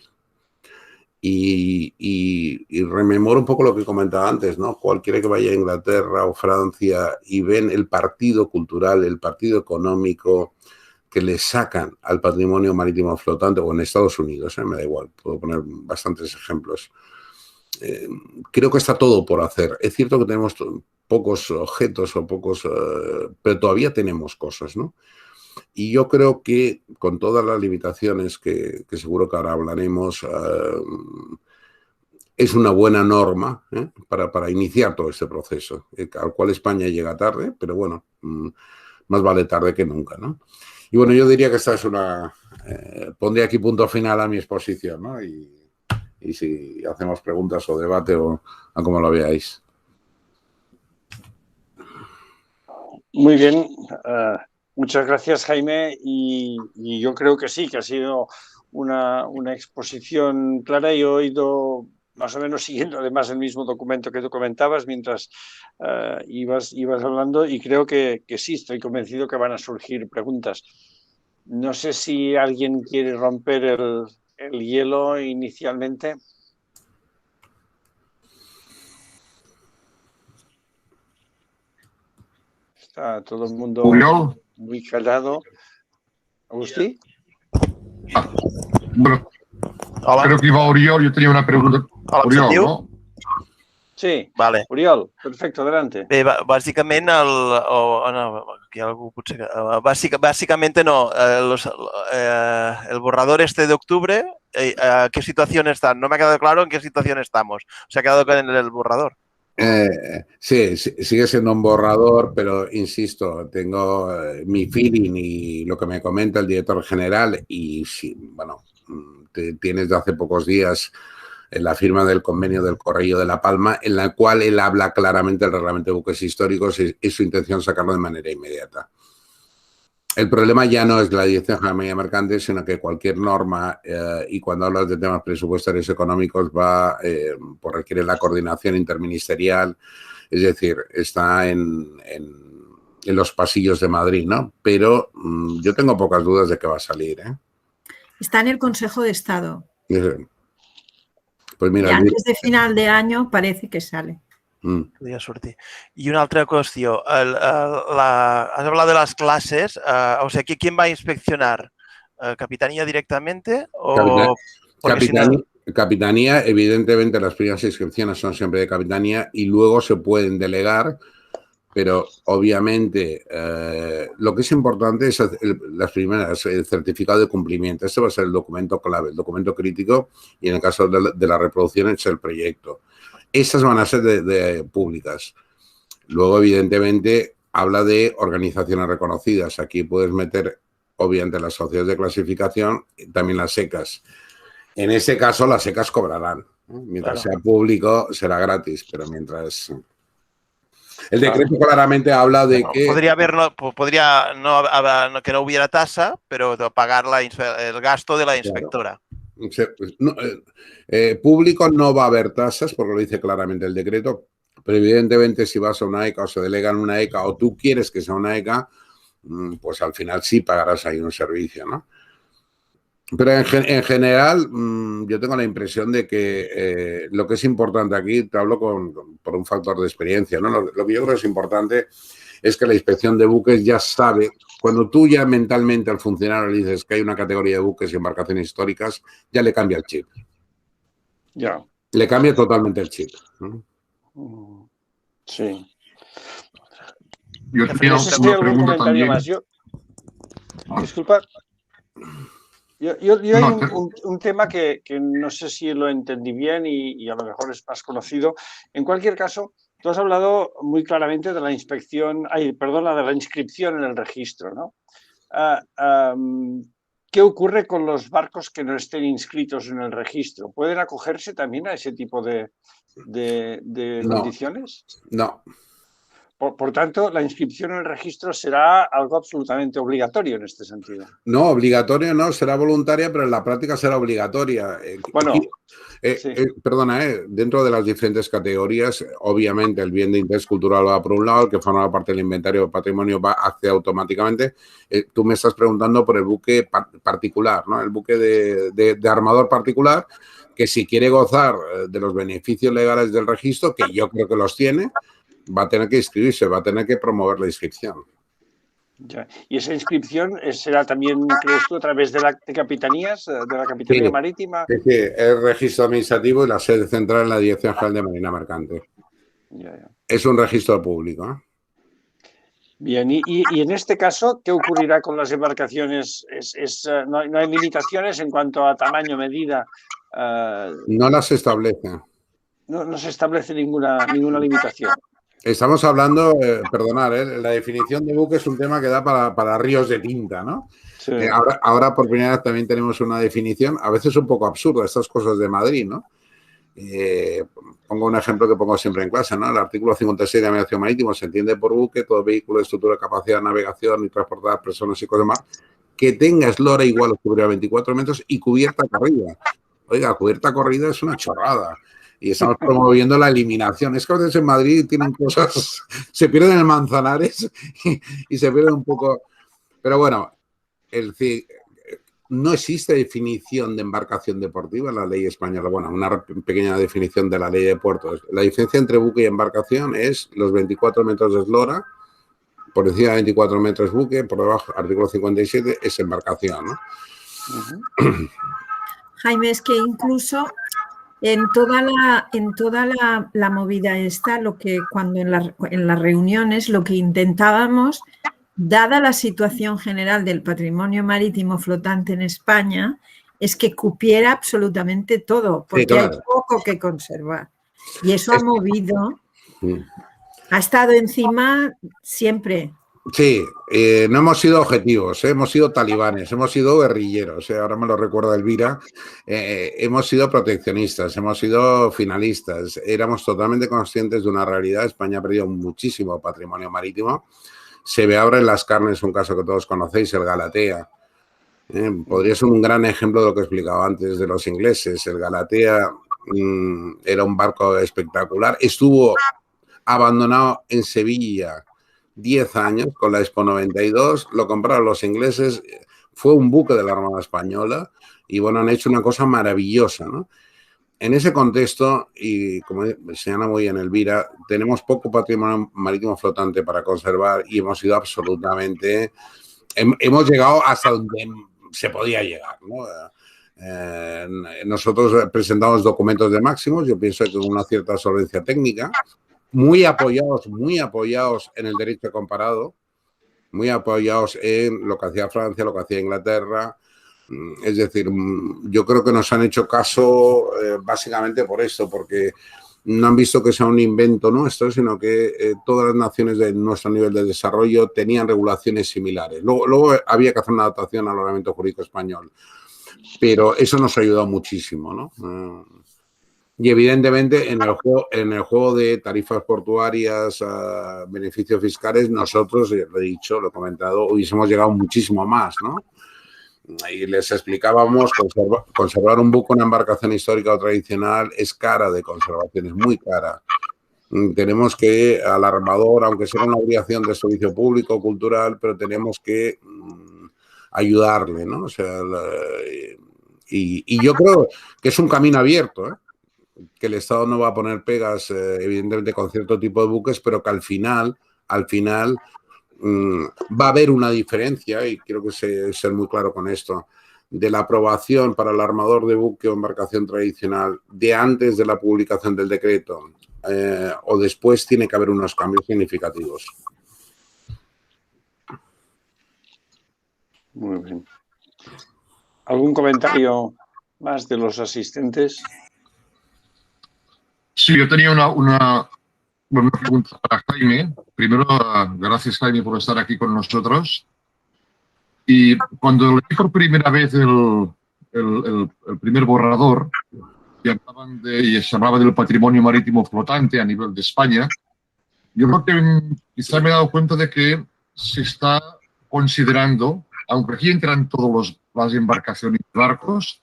Y rememoro un poco lo que comentaba antes, ¿no? Cualquiera que vaya a Inglaterra o Francia y ven el partido cultural, el partido económico que le sacan al patrimonio marítimo flotante, o en Estados Unidos, me da igual, puedo poner bastantes ejemplos. Creo que está todo por hacer. Es cierto que tenemos pocos objetos o pero todavía tenemos cosas, ¿no? Y yo creo que con todas las limitaciones que seguro que ahora hablaremos, es una buena norma para iniciar todo este proceso, al cual España llega tarde, pero bueno, más vale tarde que nunca, ¿no? Y bueno, yo diría que esta es pondré aquí punto final a mi exposición, ¿no? Y si hacemos preguntas o debate o a como lo veáis.
Muy bien. Muchas gracias, Jaime. Y yo creo que sí, que ha sido una exposición clara. Y he oído, más o menos siguiendo además el mismo documento que tú comentabas mientras ibas hablando, y creo que sí, estoy convencido que van a surgir preguntas. No sé si alguien quiere romper el hielo inicialmente. Está todo el mundo muy callado. ¿Agustí?
Bueno, creo que iba Oriol. Yo tenía una pregunta.
Hola,
Oriol, ¿no?
Sí,
vale.
Oriol, perfecto, adelante.
Bé, bàsicament, básicamente no, el borrador este de octubre, ¿qué situación está? No me ha quedado claro en qué situación estamos. ¿Se ha quedado en el borrador?
Sí, sigue siendo un borrador, pero insisto, tengo mi feeling y lo que me comenta el director general y sí, bueno, tienes de hace pocos días la firma del convenio del Correio de La Palma, en la cual él habla claramente del reglamento de buques históricos y es su intención sacarlo de manera inmediata. El problema ya no es la Dirección General de Minería Mercante, sino que cualquier norma, y cuando hablas de temas presupuestarios económicos, requiere la coordinación interministerial, es decir, está en los pasillos de Madrid, ¿no? Pero yo tengo pocas dudas de que va a salir, ¿eh?
Está en el Consejo de Estado.
Pues mira,
y antes de final de año parece que sale.
Podria sortir. I una altra qüestió. Has hablado de las clases. O sea, ¿quién va a inspeccionar? ¿Capitanía directamente? O
Capitanía, evidentemente las primeras inscripciones son siempre de Capitanía y luego se pueden delegar, pero obviamente lo que es importante es las primeras, el certificado de cumplimiento. Este va a ser el documento clave, el documento crítico, y en el caso de la reproducción es el proyecto. Esas van a ser públicas. Luego, evidentemente, habla de organizaciones reconocidas. Aquí puedes meter, obviamente, las sociedades de clasificación y también las secas. En ese caso, las secas cobrarán. Mientras sea público, será gratis, pero mientras... El decreto claramente habla de que...
Podría que no hubiera tasa, pero pagar el gasto de la inspectora.
Público no va a haber tasas, porque lo dice claramente el decreto, pero evidentemente si vas a una ECA o se delegan una ECA o tú quieres que sea una ECA, pues al final sí pagarás ahí un servicio, ¿no? Pero en general, yo tengo la impresión de que lo que es importante aquí, te hablo por un factor de experiencia, ¿no? Lo que yo creo que es importante es que la inspección de buques ya sabe, cuando tú ya mentalmente al funcionario le dices que hay una categoría de buques y embarcaciones históricas, ya le cambia el chip.
Ya.
Le cambia totalmente el chip, ¿no?
Sí.
Yo tenía
No sé si hay
una
algún
pregunta
comentario
también.
más. Disculpa. Yo hay un tema que no sé si lo entendí bien y a lo mejor es más conocido. En cualquier caso, tú has hablado muy claramente de la inspección, de la inscripción en el registro, ¿no? ¿Qué ocurre con los barcos que no estén inscritos en el registro? ¿Pueden acogerse también a ese tipo de condiciones?
No.
Por tanto, la inscripción en el registro será algo absolutamente obligatorio en este sentido.
No, obligatorio no, será voluntaria, pero en la práctica será obligatoria.
Bueno,
sí. Perdona, dentro de las diferentes categorías, obviamente el bien de interés cultural va por un lado, el que forma parte del inventario de patrimonio va accede automáticamente. Tú me estás preguntando por el buque particular, ¿no? El buque de armador particular, que si quiere gozar de los beneficios legales del registro, que yo creo que los tiene, va a tener que inscribirse, va a tener que promover la inscripción.
Ya. ¿Y esa inscripción será también, crees tú, a través de capitanías, de la Capitanía Marítima?
Sí, es registro administrativo y la sede central en la Dirección General de Marina Mercante.
Ya.
Es un registro público, ¿eh?
Bien, y en este caso, ¿qué ocurrirá con las embarcaciones? ¿No hay limitaciones en cuanto a tamaño, medida?
No las establece.
No se establece ninguna limitación.
Estamos hablando, perdonar, la definición de buque es un tema que da para ríos de tinta, ¿no?
Sí.
Ahora, por primera vez, también tenemos una definición, a veces un poco absurda, estas cosas de Madrid, ¿no? Pongo un ejemplo que pongo siempre en clase, ¿no? El artículo 56 de Navegación Marítimo se entiende por buque todo vehículo de estructura, capacidad de navegación y transportar personas y cosas más que tenga eslora igual o superior a 24 metros y cubierta corrida. Oiga, cubierta corrida es una chorrada. Y estamos promoviendo la eliminación. Es que a veces en Madrid tienen cosas, se pierden en Manzanares y se pierden un poco. Pero bueno, no existe definición de embarcación deportiva en la ley española. Bueno, una pequeña definición de la ley de puertos. La diferencia entre buque y embarcación es los 24 metros de eslora, por encima de 24 metros buque, por debajo, artículo 57, es embarcación, ¿no?
Jaime, es que incluso en toda la movida esta, cuando en las reuniones lo que intentábamos, dada la situación general del patrimonio marítimo flotante en España, es que cupiera absolutamente todo, porque sí, claro, hay poco que conservar. Y eso ha movido, ha estado encima siempre.
Sí, no hemos sido objetivos, hemos sido talibanes, hemos sido guerrilleros, ahora me lo recuerda Elvira, hemos sido proteccionistas, hemos sido finalistas, éramos totalmente conscientes de una realidad. España ha perdido muchísimo patrimonio marítimo, se ve ahora en las carnes un caso que todos conocéis, el Galatea. Podría ser un gran ejemplo de lo que explicaba antes de los ingleses. El Galatea era un barco espectacular, estuvo abandonado en Sevilla 10 años con la Expo 92, lo compraron los ingleses, fue un buque de la Armada Española y bueno, han hecho una cosa maravillosa, ¿no? En ese contexto, y como señala muy bien Elvira, tenemos poco patrimonio marítimo flotante para conservar y hemos ido absolutamente, hemos llegado hasta donde se podía llegar, ¿no? Nosotros presentamos documentos de máximos, yo pienso que con una cierta solvencia técnica, muy apoyados en el derecho comparado, muy apoyados en lo que hacía Francia, lo que hacía Inglaterra. Es decir, yo creo que nos han hecho caso básicamente por esto, porque no han visto que sea un invento nuestro, sino que todas las naciones de nuestro nivel de desarrollo tenían regulaciones similares. Luego había que hacer una adaptación al ordenamiento jurídico español, pero eso nos ha ayudado muchísimo, ¿no? Y evidentemente en el juego de tarifas portuarias, beneficios fiscales, nosotros, lo he dicho, lo he comentado, hubiésemos llegado muchísimo más, ¿no? Y les explicábamos, conservar un buque, una embarcación histórica o tradicional es cara de conservación, es muy cara. Tenemos que, al armador, aunque sea una obligación de servicio público, cultural, pero tenemos que ayudarle, ¿no? O sea, y yo creo que es un camino abierto, ¿eh? Que el Estado no va a poner pegas, evidentemente, con cierto tipo de buques, pero que al final va a haber una diferencia, y quiero que ser muy claro con esto, de la aprobación para el armador de buque o embarcación tradicional de antes de la publicación del decreto o después, tiene que haber unos cambios significativos.
Muy bien. ¿Algún comentario más de los asistentes?
Sí, yo tenía una pregunta para Jaime. Primero, gracias, Jaime, por estar aquí con nosotros. Y cuando leí por primera vez el primer borrador, y se hablaba del patrimonio marítimo flotante a nivel de España, yo creo que quizá me he dado cuenta de que se está considerando, aunque aquí entran todas las embarcaciones y barcos,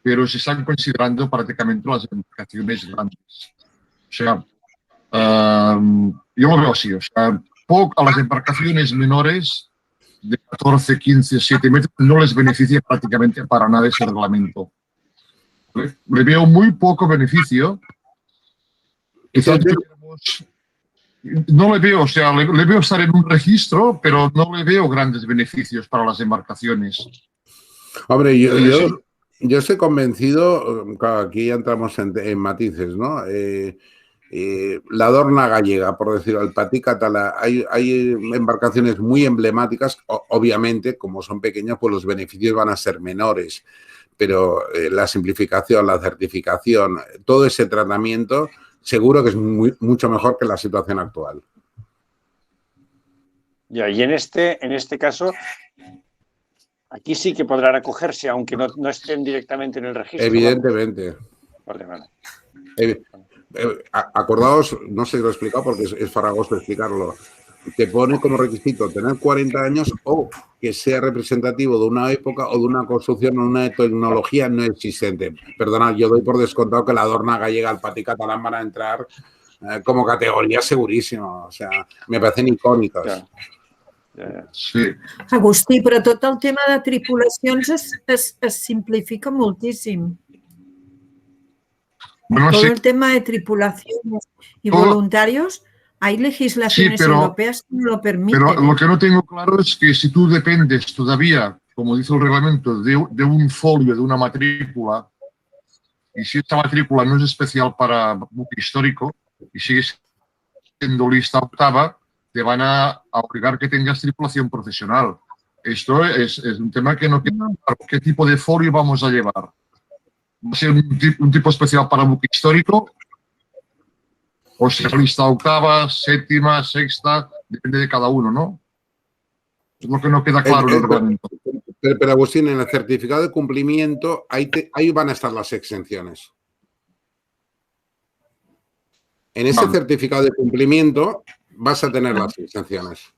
pero se están considerando prácticamente las embarcaciones grandes. O sea, yo lo veo así, o sea, a las embarcaciones menores de 14, 15, 7 metros no les beneficia prácticamente para nada ese reglamento. Le veo muy poco beneficio. Quizás no le veo, o sea, le veo estar en un registro, pero no le veo grandes beneficios para las embarcaciones.
Hombre, yo estoy convencido, claro, aquí ya entramos en matices, ¿no? La Dorna Gallega, por decirlo, el Patí Català, hay embarcaciones muy emblemáticas, obviamente, como son pequeñas, pues los beneficios van a ser menores, pero la simplificación, la certificación, todo ese tratamiento, seguro que es mucho mejor que la situación actual.
Ya, y en este caso, aquí sí que podrán acogerse, aunque no estén directamente en el registro.
Evidentemente.
Vale, vale.
Acordaos, no sé si lo he explicado porque es farragoso explicarlo, te pone como requisito tener 40 años o que sea representativo de una época o de una construcción o una tecnología no existente. Perdona, yo doy por descontado que la Dorna Gallega, el Patí Català van a entrar como categoría segurísimo. O sea, me parecen icòniques.
Ja.
Sí.
Agustí, però tot el tema de tripulacions es simplifica moltíssim.
Bueno,
Todo
sí.
el tema de tripulaciones y voluntarios, hay legislaciones europeas que no lo permiten.
Pero lo que no tengo claro es que si tú dependes todavía, como dice el reglamento, de un folio, de una matrícula, y si esta matrícula no es especial para buque histórico y sigue siendo lista octava, te van a obligar que tengas tripulación profesional. Esto es un tema que no queda claro. ¿Qué tipo de folio vamos a llevar? ¿Va a ser un tipo especial para buque histórico? O sea, lista octava, séptima, sexta, depende de cada uno, ¿no? Es lo que no queda claro en el reglamento.
Pero Agustín, en el certificado de cumplimiento, ahí van a estar las exenciones. En ese certificado de cumplimiento vas a tener las exenciones.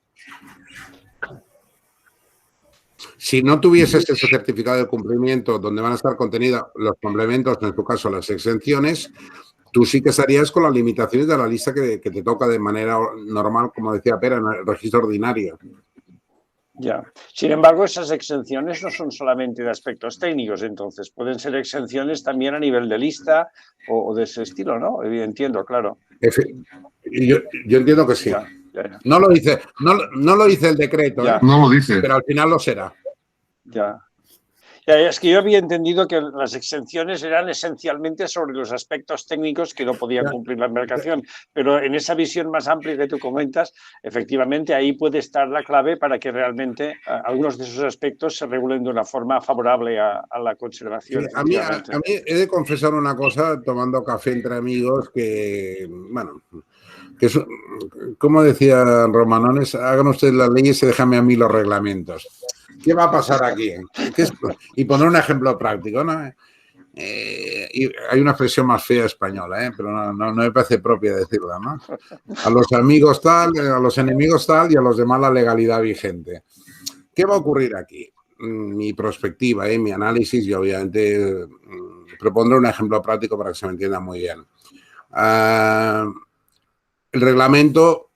Si no tuvieses ese certificado de cumplimiento donde van a estar contenidos los complementos, en tu caso las exenciones, tú sí que estarías con las limitaciones de la lista que te toca de manera normal, como decía Pera, en el registro ordinario.
Ya. Sin embargo, esas exenciones no son solamente de aspectos técnicos, entonces pueden ser exenciones también a nivel de lista o de ese estilo, ¿no? Entiendo, claro.
Yo entiendo que sí.
Ya.
No lo dice el decreto,
no lo dice,
pero al final lo será.
Ya. Es que yo había entendido que las exenciones eran esencialmente sobre los aspectos técnicos que no podía cumplir la embarcación, pero en esa visión más amplia que tú comentas, efectivamente ahí puede estar la clave para que realmente algunos de esos aspectos se regulen de una forma favorable a la conservación.
A mí he de confesar una cosa, tomando café entre amigos, que, bueno, que es, como decía Romanones, hagan ustedes las leyes y déjame a mí los reglamentos. ¿Qué va a pasar aquí? Y poner un ejemplo práctico, ¿no? Y hay una expresión más fea española, pero no me parece propia decirla, ¿no? A los amigos tal, a los enemigos tal y a los demás la legalidad vigente. ¿Qué va a ocurrir aquí? Mi perspectiva, mi análisis, y obviamente propondré un ejemplo práctico para que se me entienda muy bien. El reglamento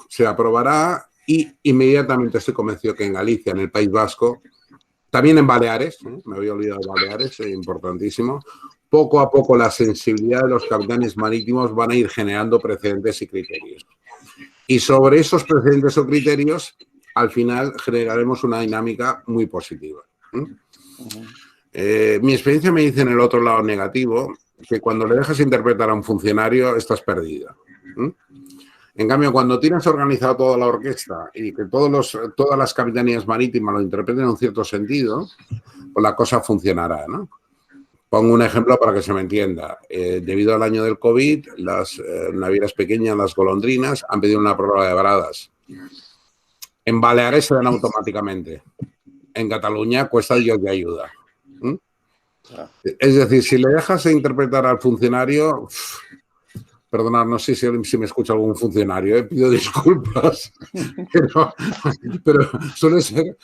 se aprobará y inmediatamente estoy convencido que en Galicia, en el País Vasco, también en Baleares, me había olvidado de Baleares, importantísimo, poco a poco la sensibilidad de los capitanes marítimos van a ir generando precedentes y criterios. Y sobre esos precedentes o criterios, al final generaremos una dinámica muy positiva. Mi experiencia me dice en el otro lado negativo que cuando le dejas interpretar a un funcionario estás perdido. En cambio, cuando tienes organizado toda la orquesta y que todas las capitanías marítimas lo interpreten en un cierto sentido, pues la cosa funcionará, ¿no? Pongo un ejemplo para que se me entienda. Debido al año del COVID, las navieras pequeñas, las golondrinas, han pedido una prórroga de varadas. En Baleares se dan automáticamente. En Cataluña cuesta Dios de ayuda. Es decir, si le dejas de interpretar al funcionario... Perdonad, no sé si me escucha algún funcionario, pido disculpas, pero suele ser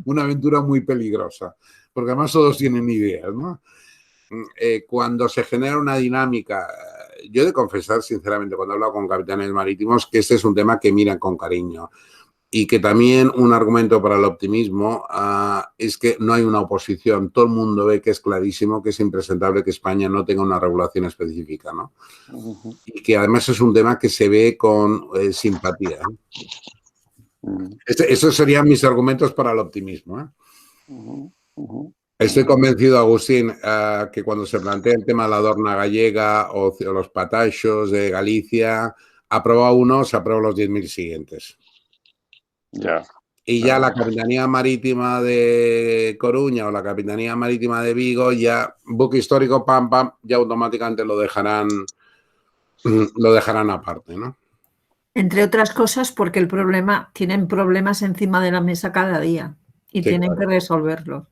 una aventura muy peligrosa, porque además todos tienen ideas, ¿no? Cuando se genera una dinámica, yo he de confesar sinceramente cuando he hablado con capitanes marítimos que este es un tema que miran con cariño y que también un argumento para el optimismo es que no hay una oposición. Todo el mundo ve que es clarísimo, que es impresentable que España no tenga una regulación específica, ¿no? Y que además es un tema que se ve con simpatía. Esos serían mis argumentos para el optimismo. Estoy convencido, Agustín, que cuando se plantea el tema de la Dorna gallega o los patachos de Galicia, aprueba uno, se aprueban los 10.000 siguientes.
Ya.
Y ya la Capitanía Marítima de Coruña o la Capitanía Marítima de Vigo, ya buque histórico, pam, pam, ya automáticamente lo dejarán aparte, ¿no?
Entre otras cosas porque tienen problemas encima de la mesa cada día y
Sí,
tienen
claro.
que resolverlos.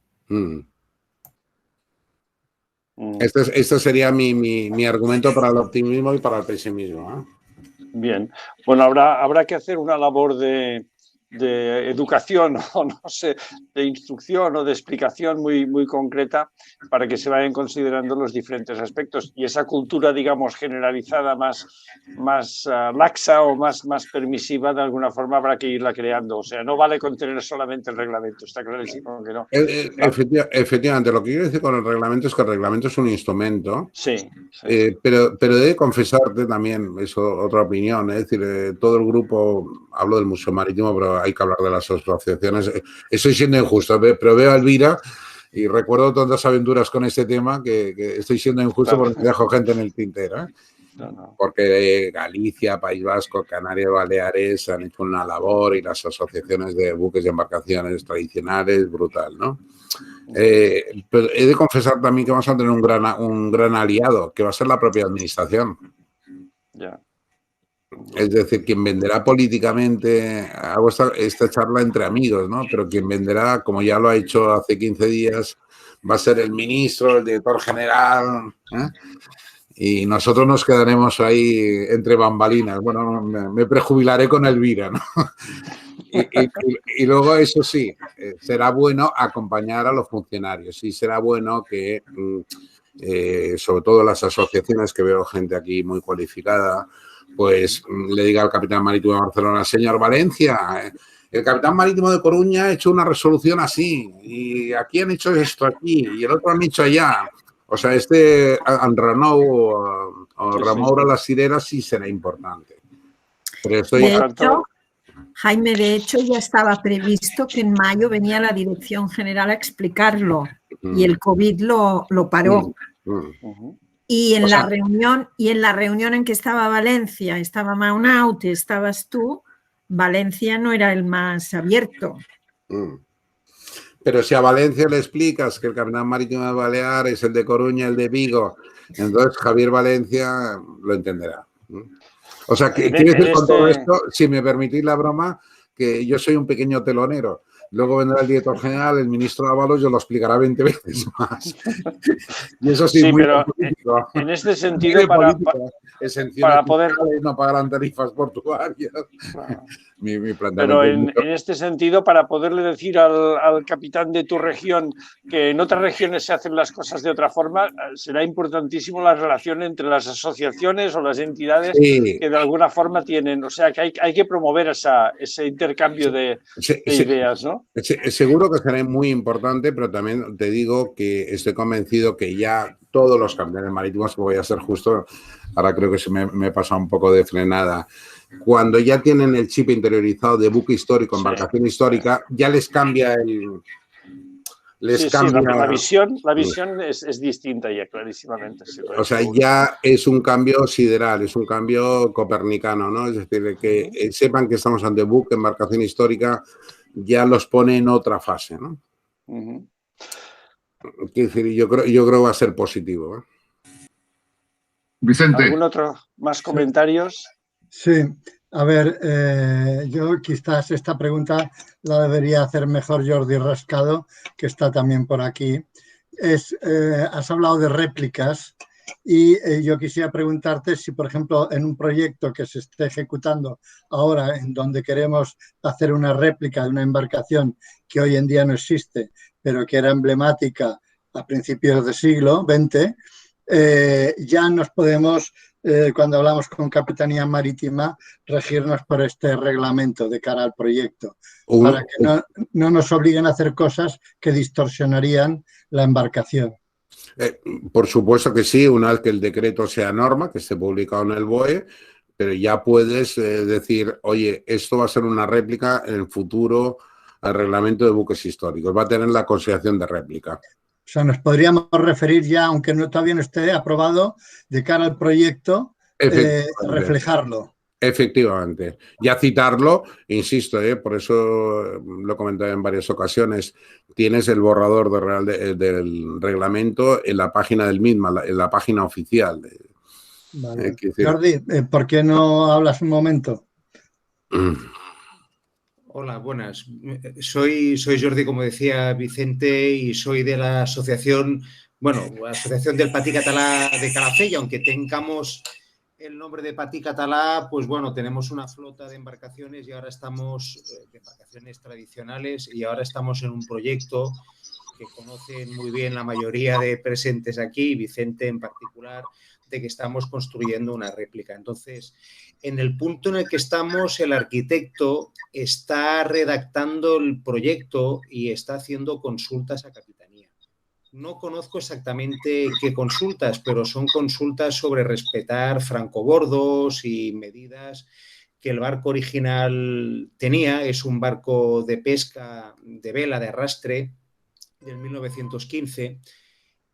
Este sería mi argumento para el optimismo y para el pesimismo, ¿eh?
Bien. Bueno, habrá que hacer una labor de educación o no sé, de instrucción o de explicación muy, muy concreta para que se vayan considerando los diferentes aspectos y esa cultura, digamos, generalizada más laxa o más permisiva, de alguna forma habrá que irla creando. O sea, no vale con tener solamente el reglamento, está clarísimo que no.
Efectivamente, lo que quiero decir con el reglamento es que el reglamento es un instrumento.
Sí.
Pero he de confesarte también, eso otra opinión, es decir, todo el grupo, hablo del Museo Marítimo, pero hay que hablar de las asociaciones. Estoy siendo injusto, pero veo a Elvira y recuerdo tantas aventuras con este tema que estoy siendo injusto porque dejo gente en el tintero, ¿eh? No. Porque Galicia, País Vasco, Canarias, Baleares han hecho una labor y las asociaciones de buques y embarcaciones tradicionales, brutal, ¿no? Pero he de confesar también que vamos a tener un gran aliado, que va a ser la propia administración.
Ya.
Es decir, quien venderá políticamente, hago esta charla entre amigos, ¿no? Pero quien venderá, como ya lo ha hecho hace 15 días, va a ser el ministro, el director general, ¿eh? Y nosotros nos quedaremos ahí entre bambalinas. Bueno, me prejubilaré con Elvira, ¿no? Y luego, eso sí, será bueno acompañar a los funcionarios y será bueno que, sobre todo las asociaciones, que veo gente aquí muy cualificada, pues le diga al capitán marítimo de Barcelona: señor Valencia, el capitán marítimo de Coruña ha hecho una resolución así y aquí han hecho esto aquí y el otro han hecho allá. O sea, Renou o Ramoura las Sireras sí será importante. Pero
Jaime, de hecho, ya estaba previsto que en mayo venía la Dirección General a explicarlo y el COVID lo paró. Y en la reunión en que estaba Valencia, estaba Maunaut, estabas tú, Valencia no era el más abierto.
Pero si a Valencia le explicas que el capitán marítimo de Baleares, el de Coruña, el de Vigo, entonces Javier Valencia lo entenderá. O sea, quiero decir con todo esto, si me permitís la broma, que yo soy un pequeño telonero. Luego vendrá el director general, el ministro Ábalos, yo lo explicará 20 veces más. Y eso sí, muy
pero
político.
En este sentido, para poder...
No pagarán tarifas portuarias. mi planteamiento.
Pero en este sentido, para poderle decir al capitán de tu región que en otras regiones se hacen las cosas de otra forma, será importantísimo la relación entre las asociaciones o las entidades que de alguna forma tienen. O sea, que hay que promover ese intercambio de ideas, ¿no?
Seguro que será muy importante, pero también te digo que estoy convencido que ya todos los capitanes marítimos, que voy a ser justo, ahora creo que se me he pasado un poco de frenada, cuando ya tienen el chip interiorizado de buque histórico, embarcación histórica, ya les cambia el...
La visión es distinta ya, clarísimamente. Sí,
o sea, ya es un cambio sideral, es un cambio copernicano, ¿no? Es decir, que sepan que estamos ante buque, embarcación histórica, ya los pone en otra fase, ¿no? Quiero decir, yo creo que va a ser positivo, ¿eh?
Vicente.
¿Algún otro más comentarios?
Sí, a ver, yo quizás esta pregunta la debería hacer mejor Jordi Rascado, que está también por aquí. Has hablado de réplicas y yo quisiera preguntarte si, por ejemplo, en un proyecto que se esté ejecutando ahora, en donde queremos hacer una réplica de una embarcación que hoy en día no existe, pero que era emblemática a principios del siglo XX, ya nos podemos... cuando hablamos con Capitanía Marítima, regirnos por este reglamento de cara al proyecto, para que no nos obliguen a hacer cosas que distorsionarían la embarcación.
Por supuesto que sí, una vez que el decreto sea norma, que esté publicado en el BOE, pero ya puedes decir, oye, esto va a ser una réplica en el futuro al reglamento de buques históricos, va a tener la consideración de réplica.
O sea, nos podríamos referir ya, aunque todavía no esté aprobado, de cara al proyecto, reflejarlo.
Efectivamente. Ya citarlo, insisto, por eso lo he comentado en varias ocasiones, tienes el borrador del reglamento en la página del mismo, en la página oficial.
Vale. Jordi, ¿por qué no hablas un momento?
Hola, buenas. Soy Jordi, como decía Vicente, y soy de la asociación, la Asociación del Patí Catalá de Calafell, aunque tengamos el nombre de Patí Catalá, pues bueno, tenemos una flota de embarcaciones y ahora estamos, de embarcaciones tradicionales, y ahora estamos en un proyecto que conocen muy bien la mayoría de presentes aquí, Vicente en particular, de que estamos construyendo una réplica. Entonces, en el punto en el que estamos, el arquitecto está redactando el proyecto y está haciendo consultas a Capitanía. No conozco exactamente qué consultas, pero son consultas sobre respetar francobordos y medidas que el barco original tenía. Es un barco de pesca de vela, de arrastre, del 1915.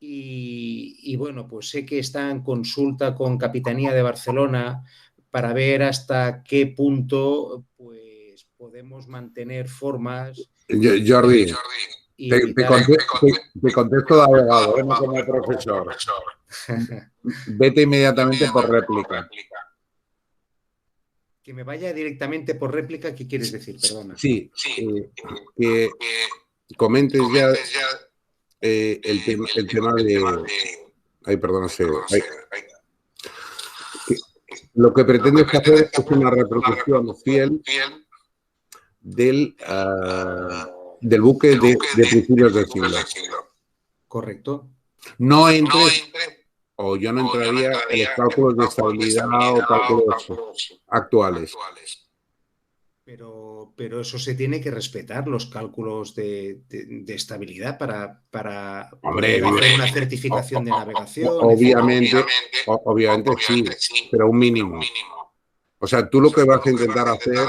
Y bueno, pues sé que está en consulta con Capitanía de Barcelona para ver hasta qué punto pues podemos mantener formas.
Jordi, te contesto de abogado, no como profesor. Vete inmediatamente por réplica.
Que me vaya directamente por réplica, ¿qué quieres decir? Perdona.
Sí, que comentes ya el tema de... Ay, perdón, lo que pretende hacer es una reproducción fiel del buque de principios del siglo.
Correcto.
No entres, o yo no entraría en los cálculos de estabilidad o cálculos actuales.
Pero eso se tiene que respetar, los cálculos de estabilidad para hacer una certificación de navegación.
Obviamente sí, pero un mínimo. O sea, tú lo que vas a intentar hacer...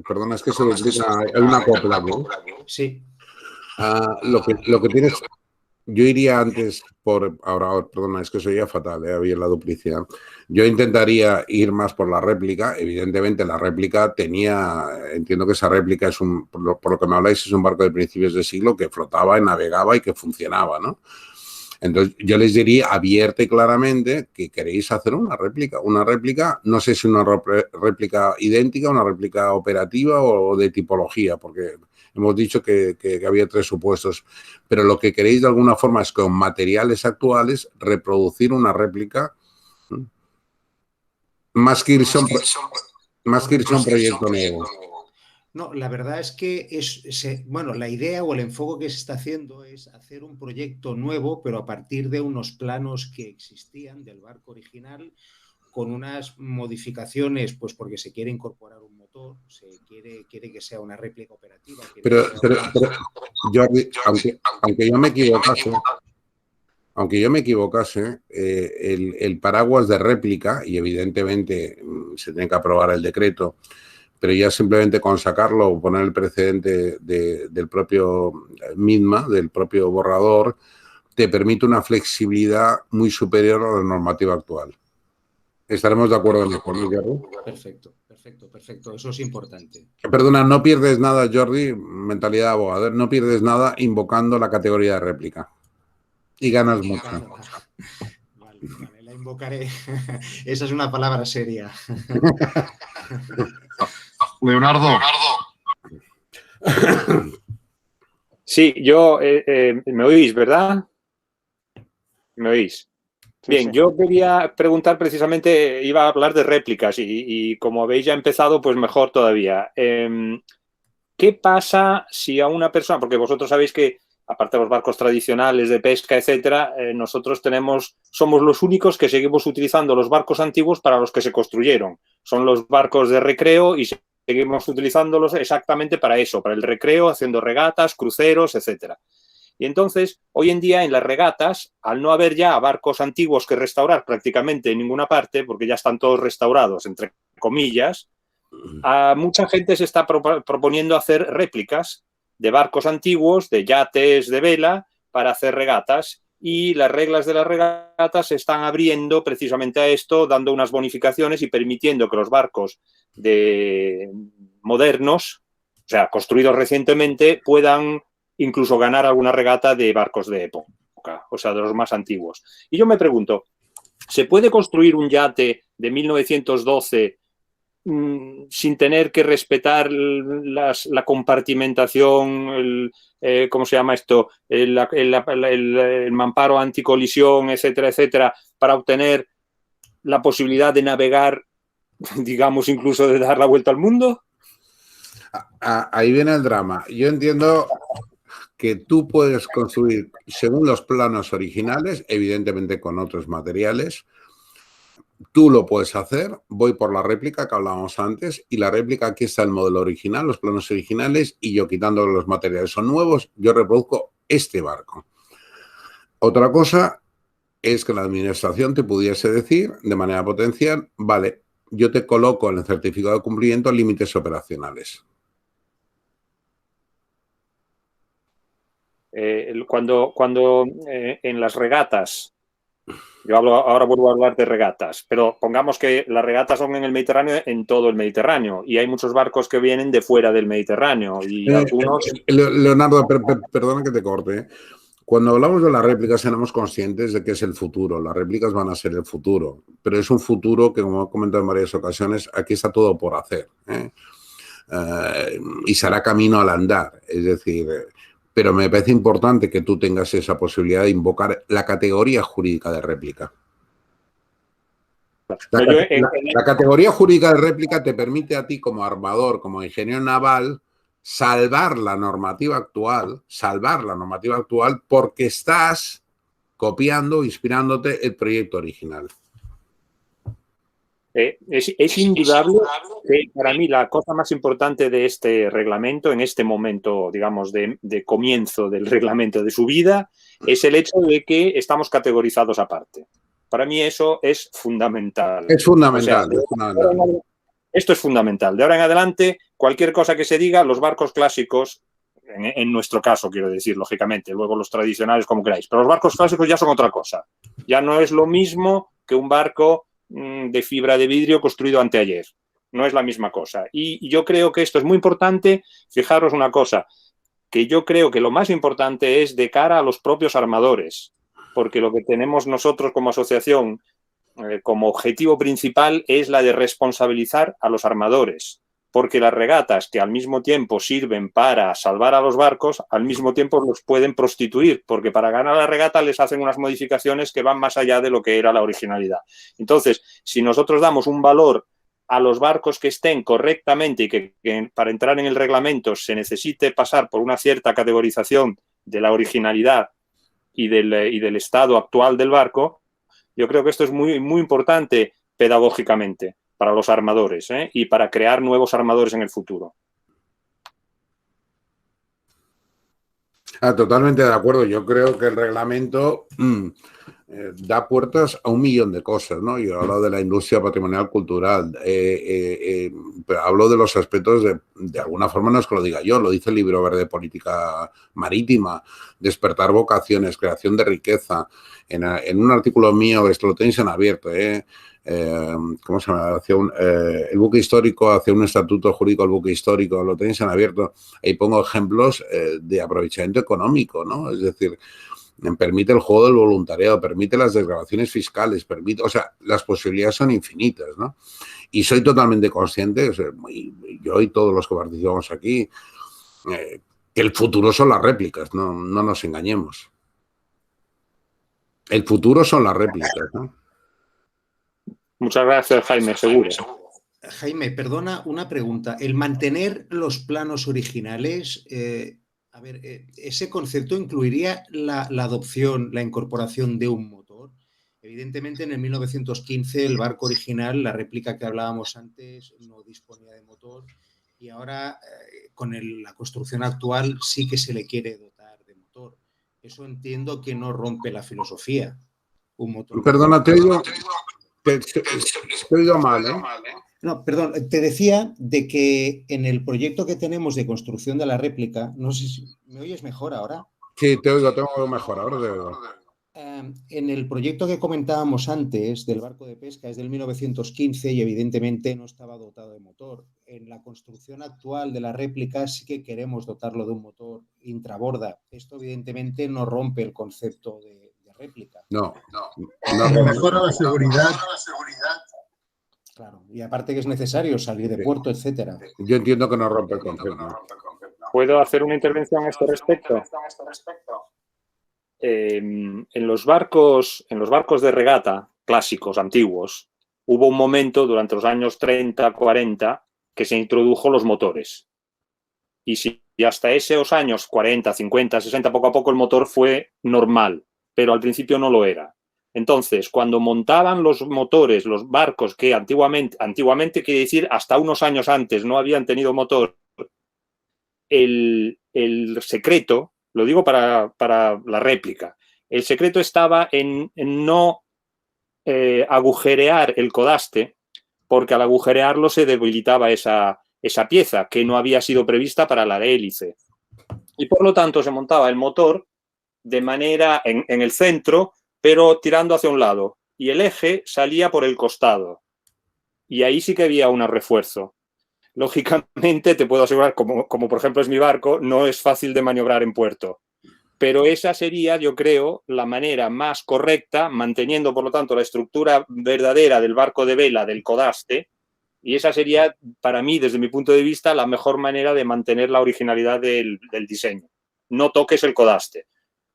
Perdona, es que se lo explica, hay una copla, ¿no?
Sí.
Lo que tienes... Yo iría antes ahora, perdona, es que soy ya fatal, había la duplicidad. Yo intentaría ir más por la réplica. Evidentemente, la réplica entiendo que esa réplica es por lo que me habláis, es un barco de principios de siglo que flotaba, navegaba y que funcionaba, ¿no? Entonces, yo les diría abierta y claramente que queréis hacer una réplica. Una réplica, no sé si una réplica idéntica, una réplica operativa o de tipología, porque hemos dicho que había 3 supuestos, pero lo que queréis de alguna forma es con materiales actuales reproducir una réplica. Más que ir Más que irse a un proyecto nuevo.
No, la verdad es que bueno, la idea o el enfoque que se está haciendo es hacer un proyecto nuevo, pero a partir de unos planos que existían del barco original, con unas modificaciones, pues porque se quiere incorporar un motor, se quiere que sea una réplica operativa.
Pero Jordi, aunque yo me equivocase, el paraguas de réplica, y evidentemente se tiene que aprobar el decreto, pero ya simplemente con sacarlo o poner el precedente del propio MIDMA, del propio borrador, te permite una flexibilidad muy superior a la normativa actual. ¿Estaremos de acuerdo en eso, ¿no,
Jordi? Perfecto. Eso es importante.
Perdona, no pierdes nada, Jordi, mentalidad de abogado, no pierdes nada invocando la categoría de réplica. Y ganas mucho.
Vale, la invocaré. Esa es una palabra seria.
Leonardo.
Sí, yo... ¿me oís, verdad? ¿Me oís? Bien, yo quería preguntar precisamente, iba a hablar de réplicas y como habéis ya empezado, pues mejor todavía. ¿Qué pasa si a una persona, porque vosotros sabéis que aparte de los barcos tradicionales de pesca, etcétera, nosotros somos los únicos que seguimos utilizando los barcos antiguos para los que se construyeron. Son los barcos de recreo y seguimos utilizándolos exactamente para eso, para el recreo, haciendo regatas, cruceros, etcétera. Y entonces, hoy en día en las regatas, al no haber ya barcos antiguos que restaurar prácticamente en ninguna parte, porque ya están todos restaurados, entre comillas, a mucha gente se está proponiendo hacer réplicas de barcos antiguos, de yates de vela, para hacer regatas. Y las reglas de las regatas se están abriendo precisamente a esto, dando unas bonificaciones y permitiendo que los barcos modernos, o sea, construidos recientemente, puedan incluso ganar alguna regata de barcos de época, o sea, de los más antiguos. Y yo me pregunto, ¿se puede construir un yate de 1912 sin tener que respetar la compartimentación, ¿cómo se llama esto? El mamparo anticolisión, etcétera, etcétera, para obtener la posibilidad de navegar, digamos, incluso de dar la vuelta al mundo?
Ahí viene el drama. Yo entiendo que tú puedes construir según los planos originales, evidentemente con otros materiales. Tú lo puedes hacer, voy por la réplica que hablábamos antes, y la réplica, aquí está el modelo original, los planos originales, y yo quitando los materiales son nuevos, yo reproduzco este barco. Otra cosa es que la administración te pudiese decir, de manera potencial, vale, yo te coloco en el certificado de cumplimiento límites operacionales.
Cuando en las regatas, ahora vuelvo a hablar de regatas, pero pongamos que las regatas son en el Mediterráneo, en todo el Mediterráneo, y hay muchos barcos que vienen de fuera del Mediterráneo. Y algunos...
Leonardo, perdona que te corte. Cuando hablamos de las réplicas, tenemos conscientes de que es el futuro. Las réplicas van a ser el futuro, pero es un futuro que, como he comentado en varias ocasiones, aquí está todo por hacer. Y será camino al andar. Es decir, pero me parece importante que tú tengas esa posibilidad de invocar la categoría jurídica de réplica. La categoría jurídica de réplica te permite a ti como armador, como ingeniero naval, salvar la normativa actual porque estás copiando, inspirándote el proyecto original.
Es indudable que para mí la cosa más importante de este reglamento, en este momento, digamos, de comienzo del reglamento de su vida, es el hecho de que estamos categorizados aparte. Para mí eso es fundamental.
Es fundamental.
Esto es fundamental. De ahora en adelante, cualquier cosa que se diga, los barcos clásicos, en nuestro caso, quiero decir, lógicamente, luego los tradicionales como queráis, pero los barcos clásicos ya son otra cosa. Ya no es lo mismo que un barco de fibra de vidrio construido anteayer. No es la misma cosa. Y yo creo que esto es muy importante. Fijaros una cosa, que yo creo que lo más importante es de cara a los propios armadores, porque lo que tenemos nosotros como asociación como objetivo principal es la de responsabilizar a los armadores, porque las regatas que al mismo tiempo sirven para salvar a los barcos, al mismo tiempo los pueden prostituir, porque para ganar la regata les hacen unas modificaciones que van más allá de lo que era la originalidad. Entonces, si nosotros damos un valor a los barcos que estén correctamente y que para entrar en el reglamento se necesite pasar por una cierta categorización de la originalidad y del estado actual del barco, yo creo que esto es muy, muy importante pedagógicamente para los armadores, y para crear nuevos armadores en el futuro.
Totalmente de acuerdo. Yo creo que el reglamento da puertas a un millón de cosas, ¿no? Yo hablo de la industria patrimonial cultural, pero hablo de los aspectos de alguna forma, no es que lo diga yo, lo dice el Libro Verde de Política Marítima, despertar vocaciones, creación de riqueza. En un artículo mío, esto lo tenéis en abierto, ¿cómo se llama? El buque histórico, hacia un estatuto jurídico al buque histórico, lo tenéis en abierto. Ahí pongo ejemplos de aprovechamiento económico, ¿no? Es decir, permite el juego del voluntariado, permite las desgravaciones fiscales, permite, o sea, las posibilidades son infinitas, ¿no? Y soy totalmente consciente, o sea, yo y todos los que participamos aquí, que el futuro son las réplicas, no nos engañemos. El futuro son las réplicas, ¿no?
Muchas gracias, Jaime, seguro.
Jaime, perdona una pregunta. El mantener los planos originales, ese concepto incluiría la adopción, la incorporación de un motor. Evidentemente, en el 1915 el barco original, la réplica que hablábamos antes, no disponía de motor y ahora con la construcción actual sí que se le quiere dotar de motor. Eso entiendo que no rompe la filosofía. Un motor.
Perdona, te he oído mal, ¿eh?
No, perdón, te decía de que en el proyecto que tenemos de construcción de la réplica, no sé si me oyes mejor ahora.
Sí, te oigo, tengo mejor, ahora te oigo.
En el proyecto que comentábamos antes del barco de pesca es del 1915 y evidentemente no estaba dotado de motor. En la construcción actual de la réplica sí que queremos dotarlo de un motor intraborda. Esto evidentemente no rompe el concepto de réplica.
No.
Mejora la seguridad.
Claro, y aparte que es necesario salir de puerto, etcétera.
Yo entiendo que no rompe el concepto.
¿Puedo hacer una intervención a este respecto? En los barcos de regata clásicos, antiguos, hubo un momento durante los años 30, 40 que se introdujo los motores. Y si hasta esos años 40, 50, 60, poco a poco el motor fue normal, pero al principio no lo era. Entonces, cuando montaban los motores, los barcos que antiguamente quiere decir hasta unos años antes no habían tenido motor, el secreto, lo digo para la réplica, el secreto estaba en no agujerear el codaste, porque al agujerearlo se debilitaba esa pieza que no había sido prevista para la hélice. Y por lo tanto se montaba el motor de manera en el centro, pero tirando hacia un lado, y el eje salía por el costado. Y ahí sí que había un refuerzo. Lógicamente, te puedo asegurar, como por ejemplo es mi barco, no es fácil de maniobrar en puerto. Pero esa sería, yo creo, la manera más correcta, manteniendo, por lo tanto, la estructura verdadera del barco de vela, del codaste, y esa sería, para mí, desde mi punto de vista, la mejor manera de mantener la originalidad del diseño. No toques el codaste.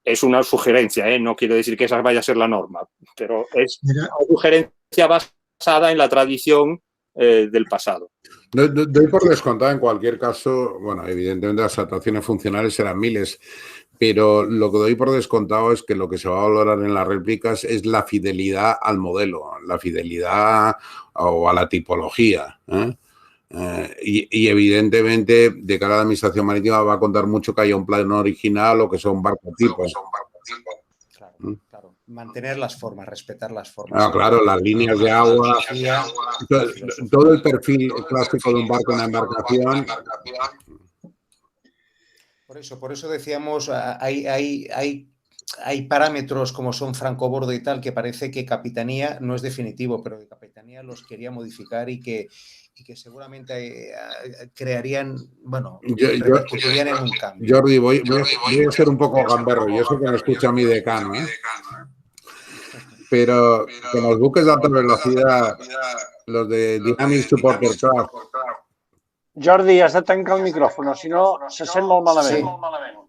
Es una sugerencia, no quiero decir que esa vaya a ser la norma, pero es una sugerencia basada en la tradición del pasado.
Doy por descontado en cualquier caso, bueno, evidentemente las actuaciones funcionales serán miles, pero lo que doy por descontado es que lo que se va a valorar en las réplicas es la fidelidad al modelo, la fidelidad o a la tipología, y evidentemente de cara a la administración marítima va a contar mucho que haya un plano original o que sea un barco tipo.
Claro. Mantener las formas, respetar las formas.
Claro, las líneas de agua, todo el perfil clásico de un barco en la embarcación.
Por eso decíamos, hay parámetros como son francobordo y tal, que parece que Capitanía no es definitivo, pero que Capitanía los quería modificar y que seguramente crearían, repercutirían en un cambio.
Jordi, voy a ser un poco gamberro, yo sé que me escucha mi decano, pero con los buques de alta velocidad, los de Dynamic Support Aircraft.
Jordi, has de tancar el micrófono, si no se sent molt malament.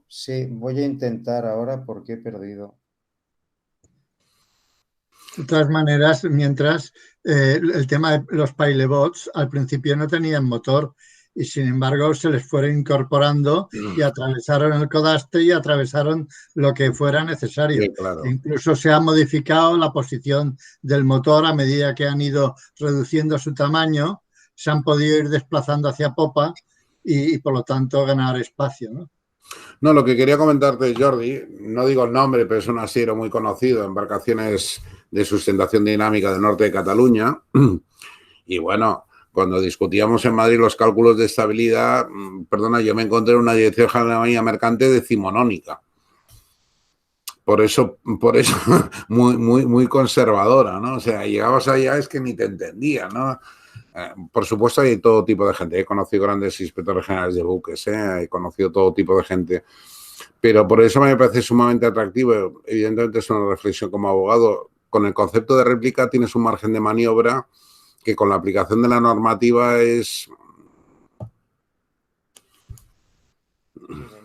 Sí, voy a intentar ahora porque he perdido.
De todas maneras, mientras el tema de los pilebots al principio no tenían motor y sin embargo se les fueron incorporando y atravesaron el codaste y atravesaron lo que fuera necesario.
Sí, claro.
Incluso se ha modificado la posición del motor a medida que han ido reduciendo su tamaño, se han podido ir desplazando hacia popa y por lo tanto ganar espacio, ¿no?
No, lo que quería comentarte, Jordi, no digo el nombre, pero es un asiero muy conocido, embarcaciones de sustentación dinámica del norte de Cataluña. Y bueno, cuando discutíamos en Madrid los cálculos de estabilidad, perdona, yo me encontré una dirección general de marina mercante decimonónica. Por eso muy conservadora, ¿no? O sea, llegabas allá es que ni te entendía, ¿no? Por supuesto hay todo tipo de gente. He conocido grandes inspectores generales de buques, he conocido todo tipo de gente. Pero por eso me parece sumamente atractivo. Evidentemente es una reflexión como abogado. Con el concepto de réplica tienes un margen de maniobra que con la aplicación de la normativa es...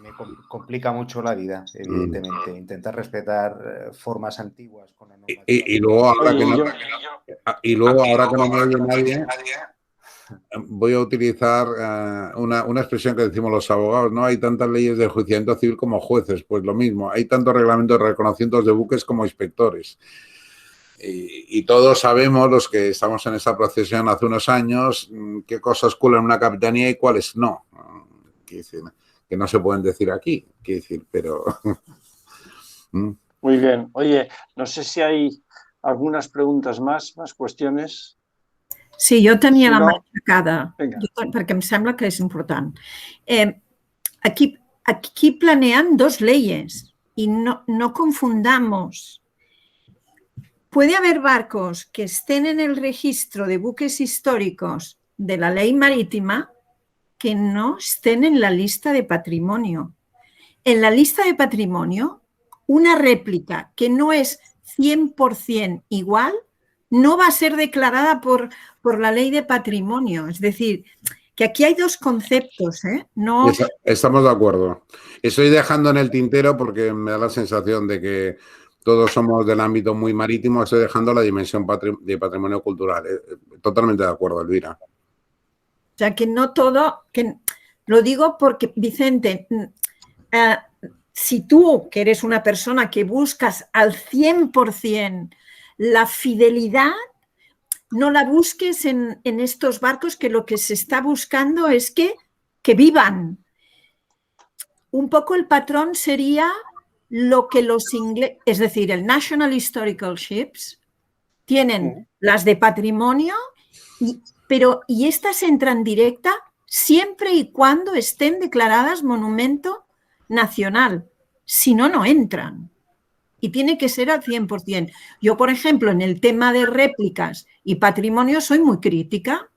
Me complica mucho la vida, evidentemente. Intentar respetar formas antiguas con la normativa.
Y luego ahora que no me oye nadie, voy a utilizar una expresión que decimos los abogados, ¿no? Hay tantas leyes de enjuiciamiento civil como jueces, pues lo mismo. Hay tantos reglamentos de reconocimientos de buques como inspectores. Y todos sabemos, los que estamos en esta procesión hace unos años, qué cosas cuelan una capitanía y cuáles no. Quiero decir, que no se pueden decir aquí, quiero decir, pero...
Muy bien. Oye, no sé si hay algunas preguntas más cuestiones.
Sí, jo tenia
Si
la
no,
mà aixecada,
vinga.
perquè em sembla que és important. Aquí planean dos leyes y no confundamos. Puede haber barcos que estén en el registro de buques históricos de la ley marítima que no estén en la lista de patrimonio. En la lista de patrimonio, una réplica que no es 100% igual no va a ser declarada por la ley de patrimonio. Es decir, que aquí hay dos conceptos, ¿eh? No...
Estamos de acuerdo. Estoy dejando en el tintero porque me da la sensación de que todos somos del ámbito muy marítimo, estoy dejando la dimensión de patrimonio cultural. Totalmente de acuerdo, Elvira.
O sea, que no todo... Lo digo porque, Vicente, si tú, que eres una persona que buscas al 100% la fidelidad, no la busques en estos barcos, que lo que se está buscando es que vivan. Un poco el patrón sería lo que los ingleses, es decir, el National Historical Ships, tienen las de patrimonio, y estas entran directa siempre y cuando estén declaradas monumento nacional. Si no, no entran. Y tiene que ser al 100%. Yo, por ejemplo, en el tema de réplicas y patrimonio soy muy crítica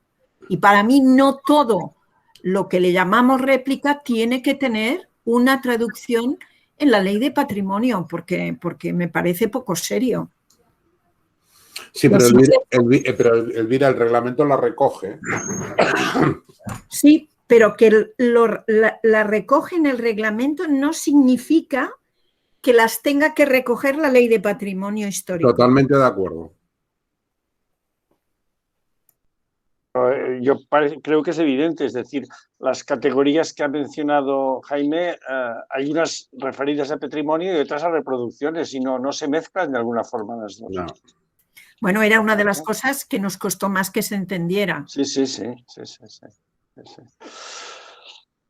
y para mí no todo lo que le llamamos réplica tiene que tener una traducción en la ley de patrimonio porque me parece poco serio.
Sí, pero Elvira, el reglamento la recoge.
Sí, pero que la recoge en el reglamento no significa que las tenga que recoger la ley de patrimonio histórico.
Totalmente de acuerdo.
Yo creo que es evidente, es decir, las categorías que ha mencionado Jaime, hay unas referidas a patrimonio y otras a reproducciones, y no se mezclan de alguna forma las dos.
No.
Bueno, era una de las cosas que nos costó más que se entendiera.
Sí.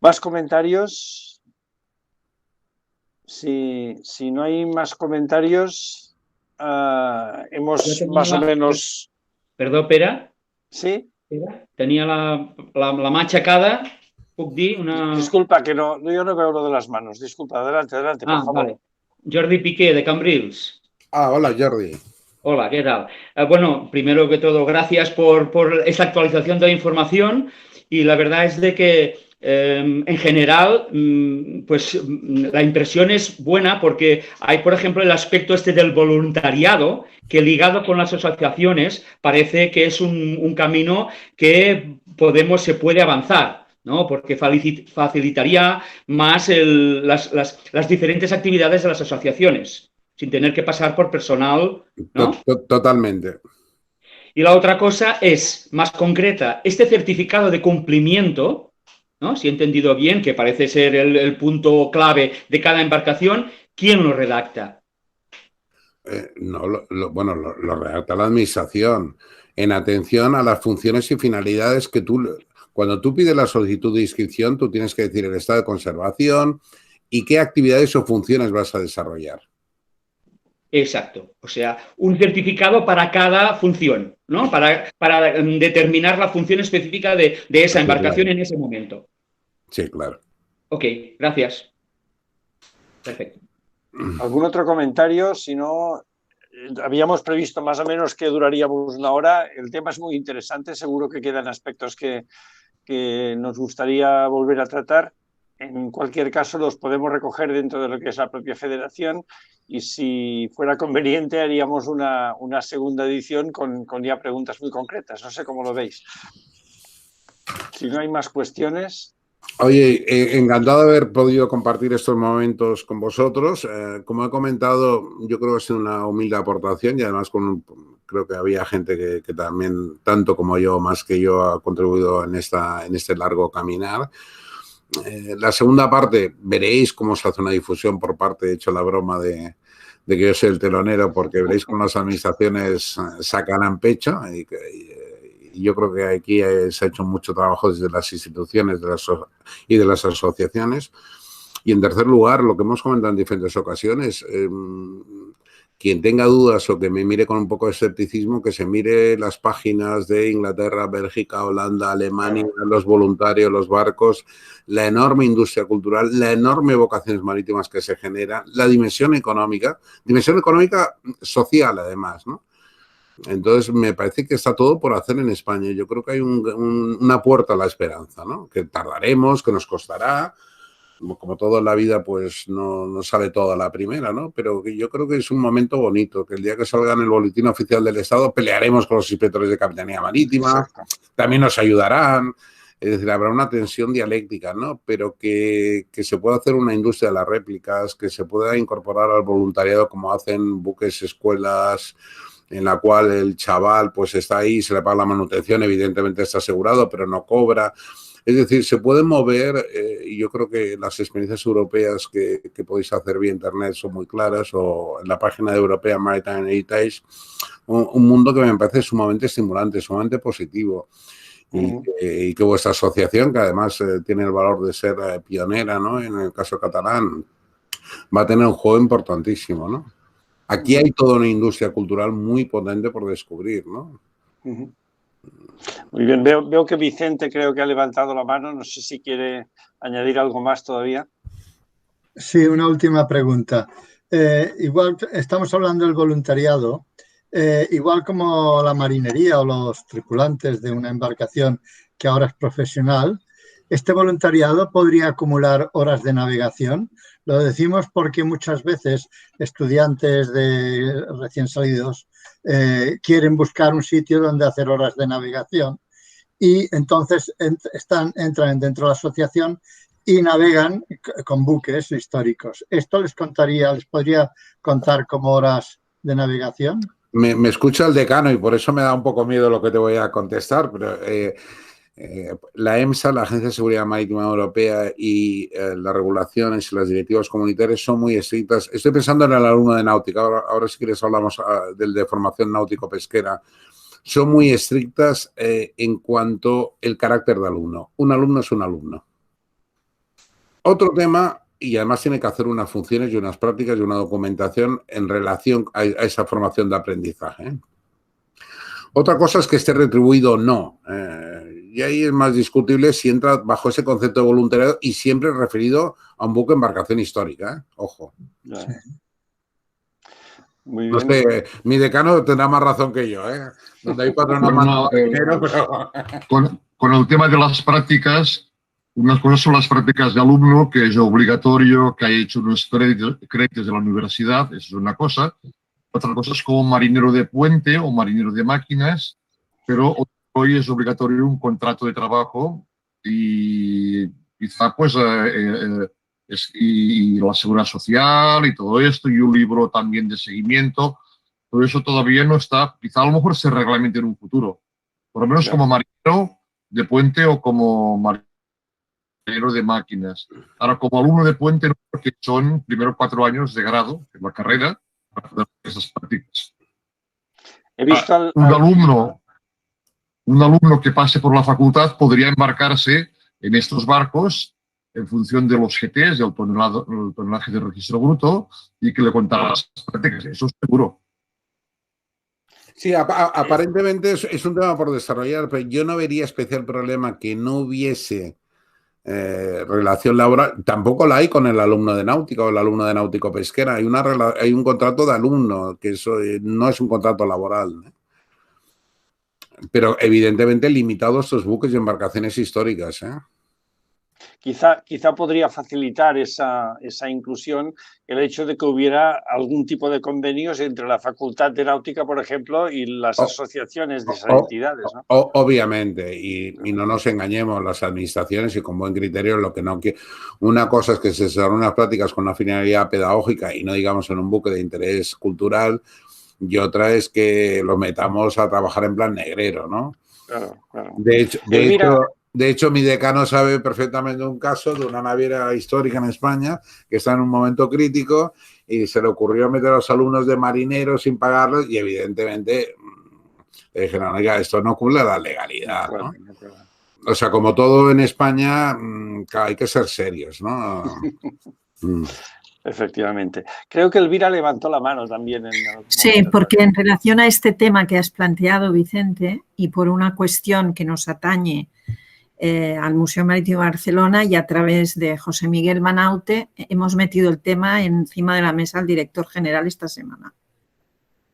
¿Más comentarios? Si no hay más comentarios, hemos más o menos...
Perdó, Pere?
Sí?
Tenia la mà aixecada, puc dir una...
Disculpa, que no, yo no veo lo de las manos. Disculpa, adelante, por favor.
Vale. Jordi Piqué, de Cambrils.
Hola, Jordi.
Hola, ¿qué tal? Bueno, primero que todo, gracias por esta actualización de la información, y la verdad es de que en general, pues la impresión es buena porque hay, por ejemplo, el aspecto este del voluntariado, que ligado con las asociaciones parece que es un camino que se puede avanzar, ¿no? Porque facilitaría más las diferentes actividades de las asociaciones, sin tener que pasar por personal, ¿no?
Totalmente.
Y la otra cosa es, más concreta, este certificado de cumplimiento, ¿no? Si he entendido bien, que parece ser el punto clave de cada embarcación, ¿quién lo redacta?
No, lo redacta la administración en atención a las funciones y finalidades que cuando tú pides la solicitud de inscripción, tú tienes que decir el estado de conservación y qué actividades o funciones vas a desarrollar.
Exacto, o sea, un certificado para cada función, ¿no? Para determinar la función específica de esa embarcación en ese momento.
Sí, claro.
Ok, gracias. Perfecto.
¿Algún otro comentario? Si no, habíamos previsto más o menos que duraríamos una hora. El tema es muy interesante, seguro que quedan aspectos que nos gustaría volver a tratar. En cualquier caso, los podemos recoger dentro de lo que es la propia federación y si fuera conveniente haríamos una segunda edición con ya preguntas muy concretas. No sé cómo lo veis. Si no hay más cuestiones...
Oye, encantado de haber podido compartir estos momentos con vosotros. Como he comentado, yo creo que ha sido una humilde aportación y además creo que había gente que también, tanto como yo, más que yo, ha contribuido en este largo caminar. La segunda parte, veréis cómo se hace una difusión por parte, he hecho la broma de que yo soy el telonero, porque veréis cómo las administraciones sacan pecho y yo creo que aquí se ha hecho mucho trabajo desde las instituciones y de las asociaciones. Y en tercer lugar, lo que hemos comentado en diferentes ocasiones, quien tenga dudas o que me mire con un poco de escepticismo, que se mire las páginas de Inglaterra, Bélgica, Holanda, Alemania, los voluntarios, los barcos, la enorme industria cultural, la enorme vocaciones marítimas que se genera, la dimensión económica social además, ¿no? Entonces, me parece que está todo por hacer en España. Yo creo que hay una puerta a la esperanza, ¿no? Que tardaremos, que nos costará. Como todo en la vida, pues no sale todo a la primera, ¿no? Pero yo creo que es un momento bonito, que el día que salga en el boletín oficial del Estado pelearemos con los inspectores de Capitanía Marítima, también nos ayudarán, es decir, habrá una tensión dialéctica, ¿no? Pero que se pueda hacer una industria de las réplicas, que se pueda incorporar al voluntariado como hacen buques, escuelas, en la cual el chaval pues está ahí, se le paga la manutención, evidentemente está asegurado, pero no cobra. Es decir, se pueden mover y yo creo que las experiencias europeas que podéis hacer vía internet son muy claras o en la página de European Maritime Heritage, un mundo que me parece sumamente estimulante, sumamente positivo. Y que vuestra asociación, que además tiene el valor de ser pionera, ¿no? En el caso catalán, va a tener un juego importantísimo, ¿no? Aquí hay toda una industria cultural muy potente por descubrir, ¿no?
Muy bien, veo que Vicente creo que ha levantado la mano, no sé si quiere añadir algo más todavía.
Sí, una última pregunta. Igual estamos hablando del voluntariado, igual como la marinería o los tripulantes de una embarcación que ahora es profesional, ¿este voluntariado podría acumular horas de navegación? Lo decimos porque muchas veces estudiantes de recién salidos quieren buscar un sitio donde hacer horas de navegación y entonces entran dentro de la asociación y navegan con buques históricos. ¿Esto les podría contar como horas de navegación?
Me escucha el decano y por eso me da un poco miedo lo que te voy a contestar, pero la EMSA, la Agencia de Seguridad Marítima Europea y las regulaciones y las directivas comunitarias son muy estrictas. Estoy pensando en el alumno de náutica, ahora si quieres hablamos del de formación náutico-pesquera. Son muy estrictas en cuanto al carácter de alumno. Un alumno es un alumno. Otro tema, y además tiene que hacer unas funciones y unas prácticas y una documentación en relación a esa formación de aprendizaje. Otra cosa es que esté retribuido o no. Y ahí es más discutible si entra bajo ese concepto de voluntariado y siempre referido a un buque embarcación histórica. Ojo.
Muy bien.
No sé, mi decano tendrá más razón que yo, ¿eh? Donde hay patronato
con el tema de las prácticas, unas cosas son las prácticas de alumno, que es obligatorio que haya hecho unos créditos de la universidad, eso es una cosa. Otra cosa es como marinero de puente o marinero de máquinas, pero hoy es obligatorio un contrato de trabajo y quizá pues y la seguridad social y todo esto y un libro también de seguimiento. Todo eso todavía no está, quizá a lo mejor se reglamente en un futuro. Por lo menos como marinero de puente o como marinero de máquinas. Ahora, como alumno de puente, no, porque son primero 4 años de grado en la carrera para hacer esas prácticas.
He visto
Un alumno que pase por la facultad podría embarcarse en estos barcos en función de los GTs, del tonelaje de registro bruto, y que le contara las prácticas. Eso es seguro.
Sí, aparentemente es un tema por desarrollar, pero yo no vería especial problema que no hubiese relación laboral. Tampoco la hay con el alumno de náutica o el alumno de náutico pesquera. Hay un contrato de alumno, que eso no es un contrato laboral, ¿no? Pero evidentemente limitado a estos buques y embarcaciones históricas, ¿eh?
Quizá podría facilitar esa inclusión el hecho de que hubiera algún tipo de convenios entre la Facultad de Náutica, por ejemplo, y las asociaciones de esas entidades, ¿no?
Obviamente, y no nos engañemos, las administraciones, y con buen criterio, lo que no quiere. Una cosa es que se hagan unas prácticas con una finalidad pedagógica y no digamos en un buque de interés cultural, y otra es que lo metamos a trabajar en plan negrero, ¿no?
Claro.
De hecho, mi decano sabe perfectamente un caso de una naviera histórica en España que está en un momento crítico y se le ocurrió meter a los alumnos de marineros sin pagarlos y evidentemente le dijeron, oiga, esto no cumple la legalidad, ¿no? O sea, como todo en España, hay que ser serios, ¿no?
Efectivamente. Creo que Elvira levantó la mano también.
Sí, porque en relación a este tema que has planteado, Vicente, y por una cuestión que nos atañe al Museo Marítimo de Barcelona y a través de José Miguel Manaute, hemos metido el tema encima de la mesa al director general esta semana.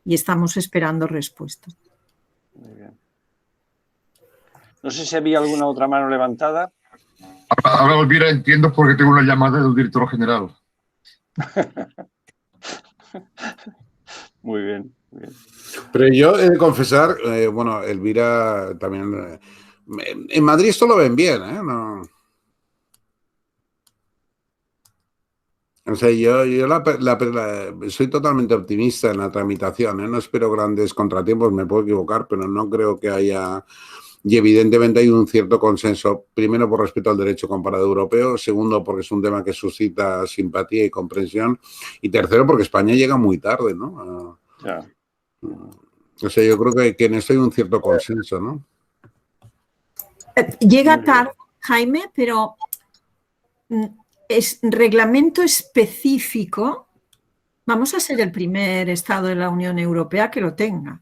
Y estamos esperando respuesta.
Muy bien. No sé si había alguna otra mano levantada.
Ahora, Elvira, entiendo por qué tengo una llamada del director general.
Muy bien.
Pero yo he de confesar, bueno, Elvira también... en Madrid esto lo ven bien, ¿eh? No. O sea, yo soy totalmente optimista en la tramitación, ¿eh? No espero grandes contratiempos, me puedo equivocar, pero no creo que haya... Y evidentemente hay un cierto consenso, primero por respeto al derecho comparado europeo, segundo porque es un tema que suscita simpatía y comprensión, y tercero porque España llega muy tarde, ¿no? O sea, yo creo que en esto hay un cierto consenso, ¿no?
Llega tarde, Jaime, pero es reglamento específico. Vamos a ser el primer Estado de la Unión Europea que lo tenga.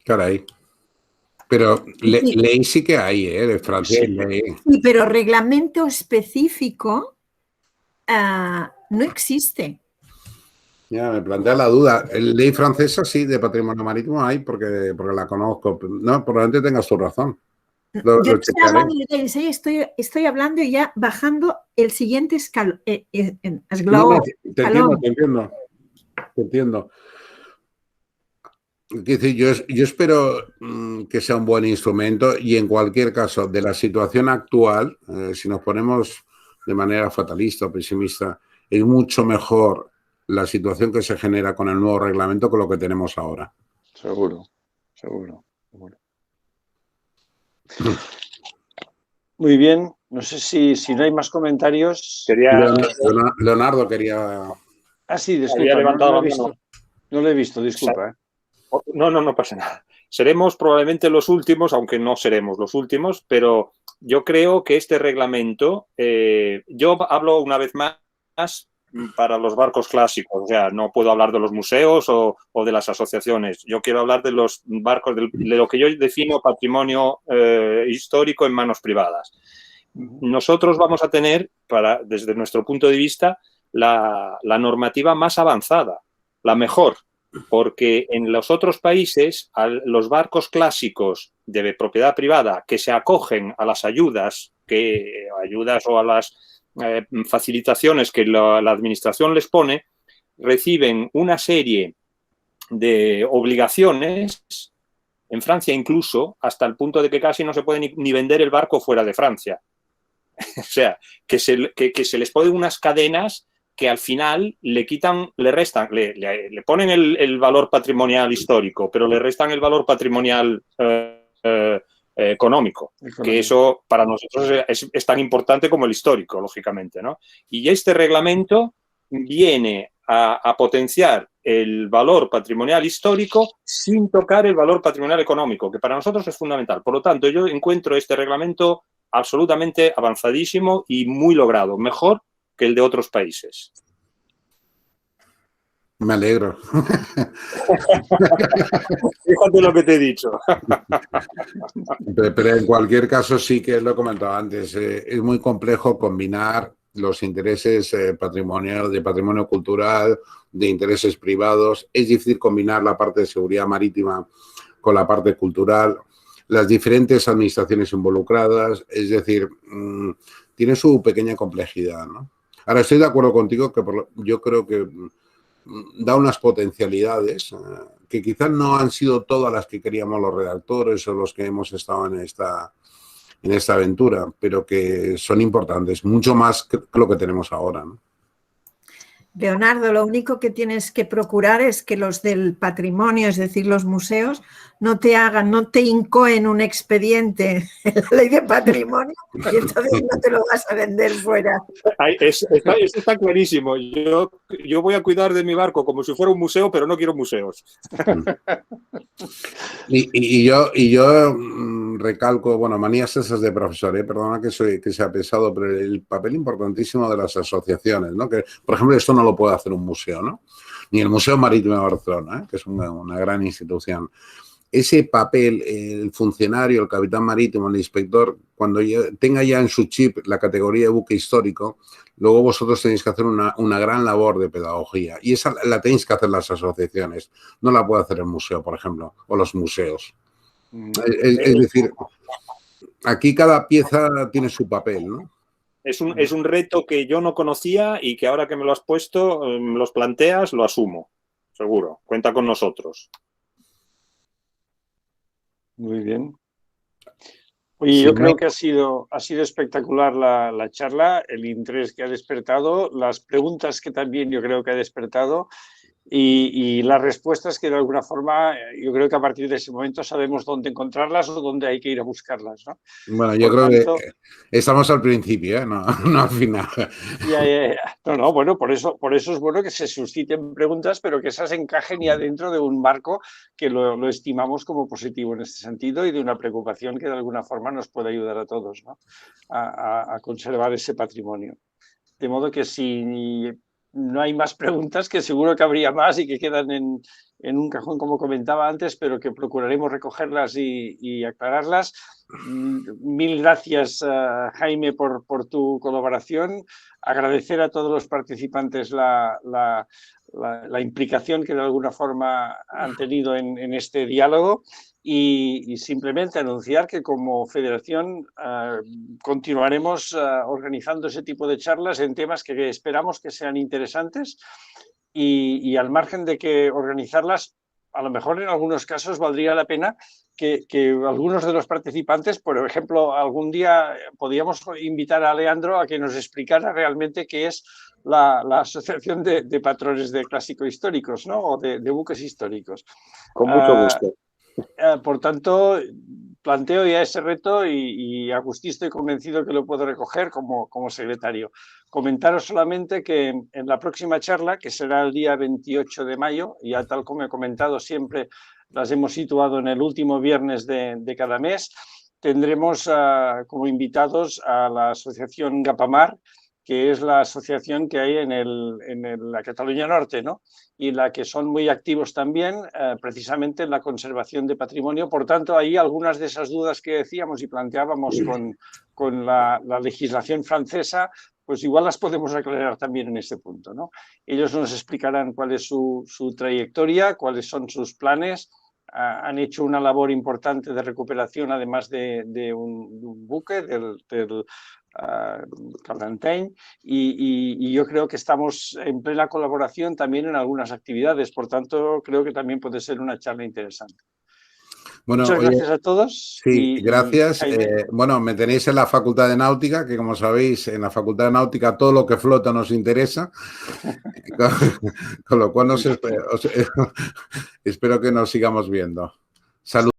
Caray. Pero ley sí que hay, ¿eh? De Francia hay ley.
Sí, pero reglamento específico no existe.
Ya, me plantea la duda. Ley francesa sí, de patrimonio marítimo hay, porque la conozco. No, probablemente tengas tu razón.
Yo estoy hablando y ya bajando el siguiente escalón.
Te entiendo. Es decir, yo espero que sea un buen instrumento y en cualquier caso, de la situación actual, si nos ponemos de manera fatalista o pesimista, es mucho mejor la situación que se genera con el nuevo reglamento que lo que tenemos ahora.
Seguro. Muy bien. No sé si no hay más comentarios.
Leonardo quería...
Ah, sí, disculpa. No lo he visto, disculpa.
No pasa nada. Seremos probablemente los últimos, aunque no seremos los últimos, pero yo creo que este reglamento, yo hablo una vez más para los barcos clásicos, o sea, no puedo hablar de los museos o de las asociaciones, yo quiero hablar de los barcos, de lo que yo defino patrimonio histórico en manos privadas. Nosotros vamos a tener, desde nuestro punto de vista, la normativa más avanzada, la mejor, porque en los otros países los barcos clásicos de propiedad privada que se acogen a las ayudas o a las facilitaciones que la administración les pone, reciben una serie de obligaciones, en Francia incluso, hasta el punto de que casi no se puede ni vender el barco fuera de Francia. O sea, que se les ponen unas cadenas que al final le quitan, le restan, le ponen el valor patrimonial histórico, pero le restan el valor patrimonial económico, que eso para nosotros es tan importante como el histórico, lógicamente, ¿no? Y este reglamento viene a potenciar el valor patrimonial histórico sin tocar el valor patrimonial económico, que para nosotros es fundamental. Por lo tanto, yo encuentro este reglamento absolutamente avanzadísimo y muy logrado, mejor que el de otros países.
Me alegro.
Fíjate lo que te he dicho.
Pero en cualquier caso sí que lo he comentado antes, es muy complejo combinar los intereses patrimoniales, de patrimonio cultural, de intereses privados. Es difícil combinar la parte de seguridad marítima con la parte cultural, las diferentes administraciones involucradas, es decir, tiene su pequeña complejidad, ¿no? Ahora, estoy de acuerdo contigo que yo creo que da unas potencialidades que quizás no han sido todas las que queríamos los redactores o los que hemos estado en esta aventura, pero que son importantes, mucho más que lo que tenemos ahora, ¿no?
Leonardo, lo único que tienes que procurar es que los del patrimonio, es decir, los museos, no te incoen un expediente en la ley de patrimonio y entonces no te lo vas a vender fuera.
Eso está clarísimo. Yo voy a cuidar de mi barco como si fuera un museo, pero no quiero museos.
Y yo recalco, bueno, manías esas de profesor, perdona que sea pesado, pero el papel importantísimo de las asociaciones, ¿no? Que, por ejemplo, esto no lo puede hacer un museo, ¿no? Ni el Museo Marítimo de Barcelona, que es una gran institución. Ese papel, el funcionario, el capitán marítimo, el inspector, cuando tenga ya en su chip la categoría de buque histórico, luego vosotros tenéis que hacer una gran labor de pedagogía. Y esa la tenéis que hacer las asociaciones. No la puede hacer el museo, por ejemplo, o los museos. Es decir, aquí cada pieza tiene su papel, ¿no?
Es un reto que yo no conocía y que ahora que me lo has puesto, me los planteas, lo asumo. Seguro. Cuenta con nosotros.
Muy bien. Oye, yo creo que ha sido espectacular la charla, el interés que ha despertado, las preguntas que también yo creo que ha despertado y las respuestas que de alguna forma yo creo que a partir de ese momento sabemos dónde encontrarlas o dónde hay que ir a buscarlas, ¿no?
Bueno, yo creo que estamos al principio, no al final.
No, bueno, por eso es bueno que se susciten preguntas, pero que esas encajen ya dentro de un marco que lo estimamos como positivo en este sentido y de una preocupación que de alguna forma nos puede ayudar a todos, ¿no? a conservar ese patrimonio. De modo que si no hay más preguntas, que seguro que habría más y que quedan en un cajón, como comentaba antes, pero que procuraremos recogerlas y aclararlas. Mil gracias, Jaime, por tu colaboración. Agradecer a todos los participantes la implicación que de alguna forma han tenido en este diálogo y simplemente anunciar que como federación continuaremos organizando ese tipo de charlas en temas que esperamos que sean interesantes y al margen de que organizarlas, a lo mejor en algunos casos valdría la pena que algunos de los participantes, por ejemplo, algún día podíamos invitar a Leandro a que nos explicara realmente qué es la Asociación de Patrones de Clásico Históricos, ¿no? O de buques históricos.
Con mucho gusto.
Por tanto, planteo ya ese reto y Agustí estoy convencido que lo puedo recoger como secretario. Comentaros solamente que en la próxima charla, que será el día 28 de mayo, ya tal como he comentado siempre, las hemos situado en el último viernes de cada mes, tendremos como invitados a la asociación Gapamar, que es la asociación que hay en la Cataluña Norte, ¿no? Y la que son muy activos también precisamente en la conservación de patrimonio. Por tanto, ahí algunas de esas dudas que decíamos y planteábamos con la legislación francesa, pues igual las podemos aclarar también en este punto, ¿no? Ellos nos explicarán cuál es su trayectoria, cuáles son sus planes. Han hecho una labor importante de recuperación, además de un buque, del Cardantain, y yo creo que estamos en plena colaboración también en algunas actividades, por tanto creo que también puede ser una charla interesante.
Bueno,
muchas gracias a todos.
Sí, gracias.
Jaime.
Bueno, me tenéis en la Facultad de Náutica, que como sabéis, en la Facultad de Náutica todo lo que flota nos interesa, con lo cual espero que nos sigamos viendo. Saludos.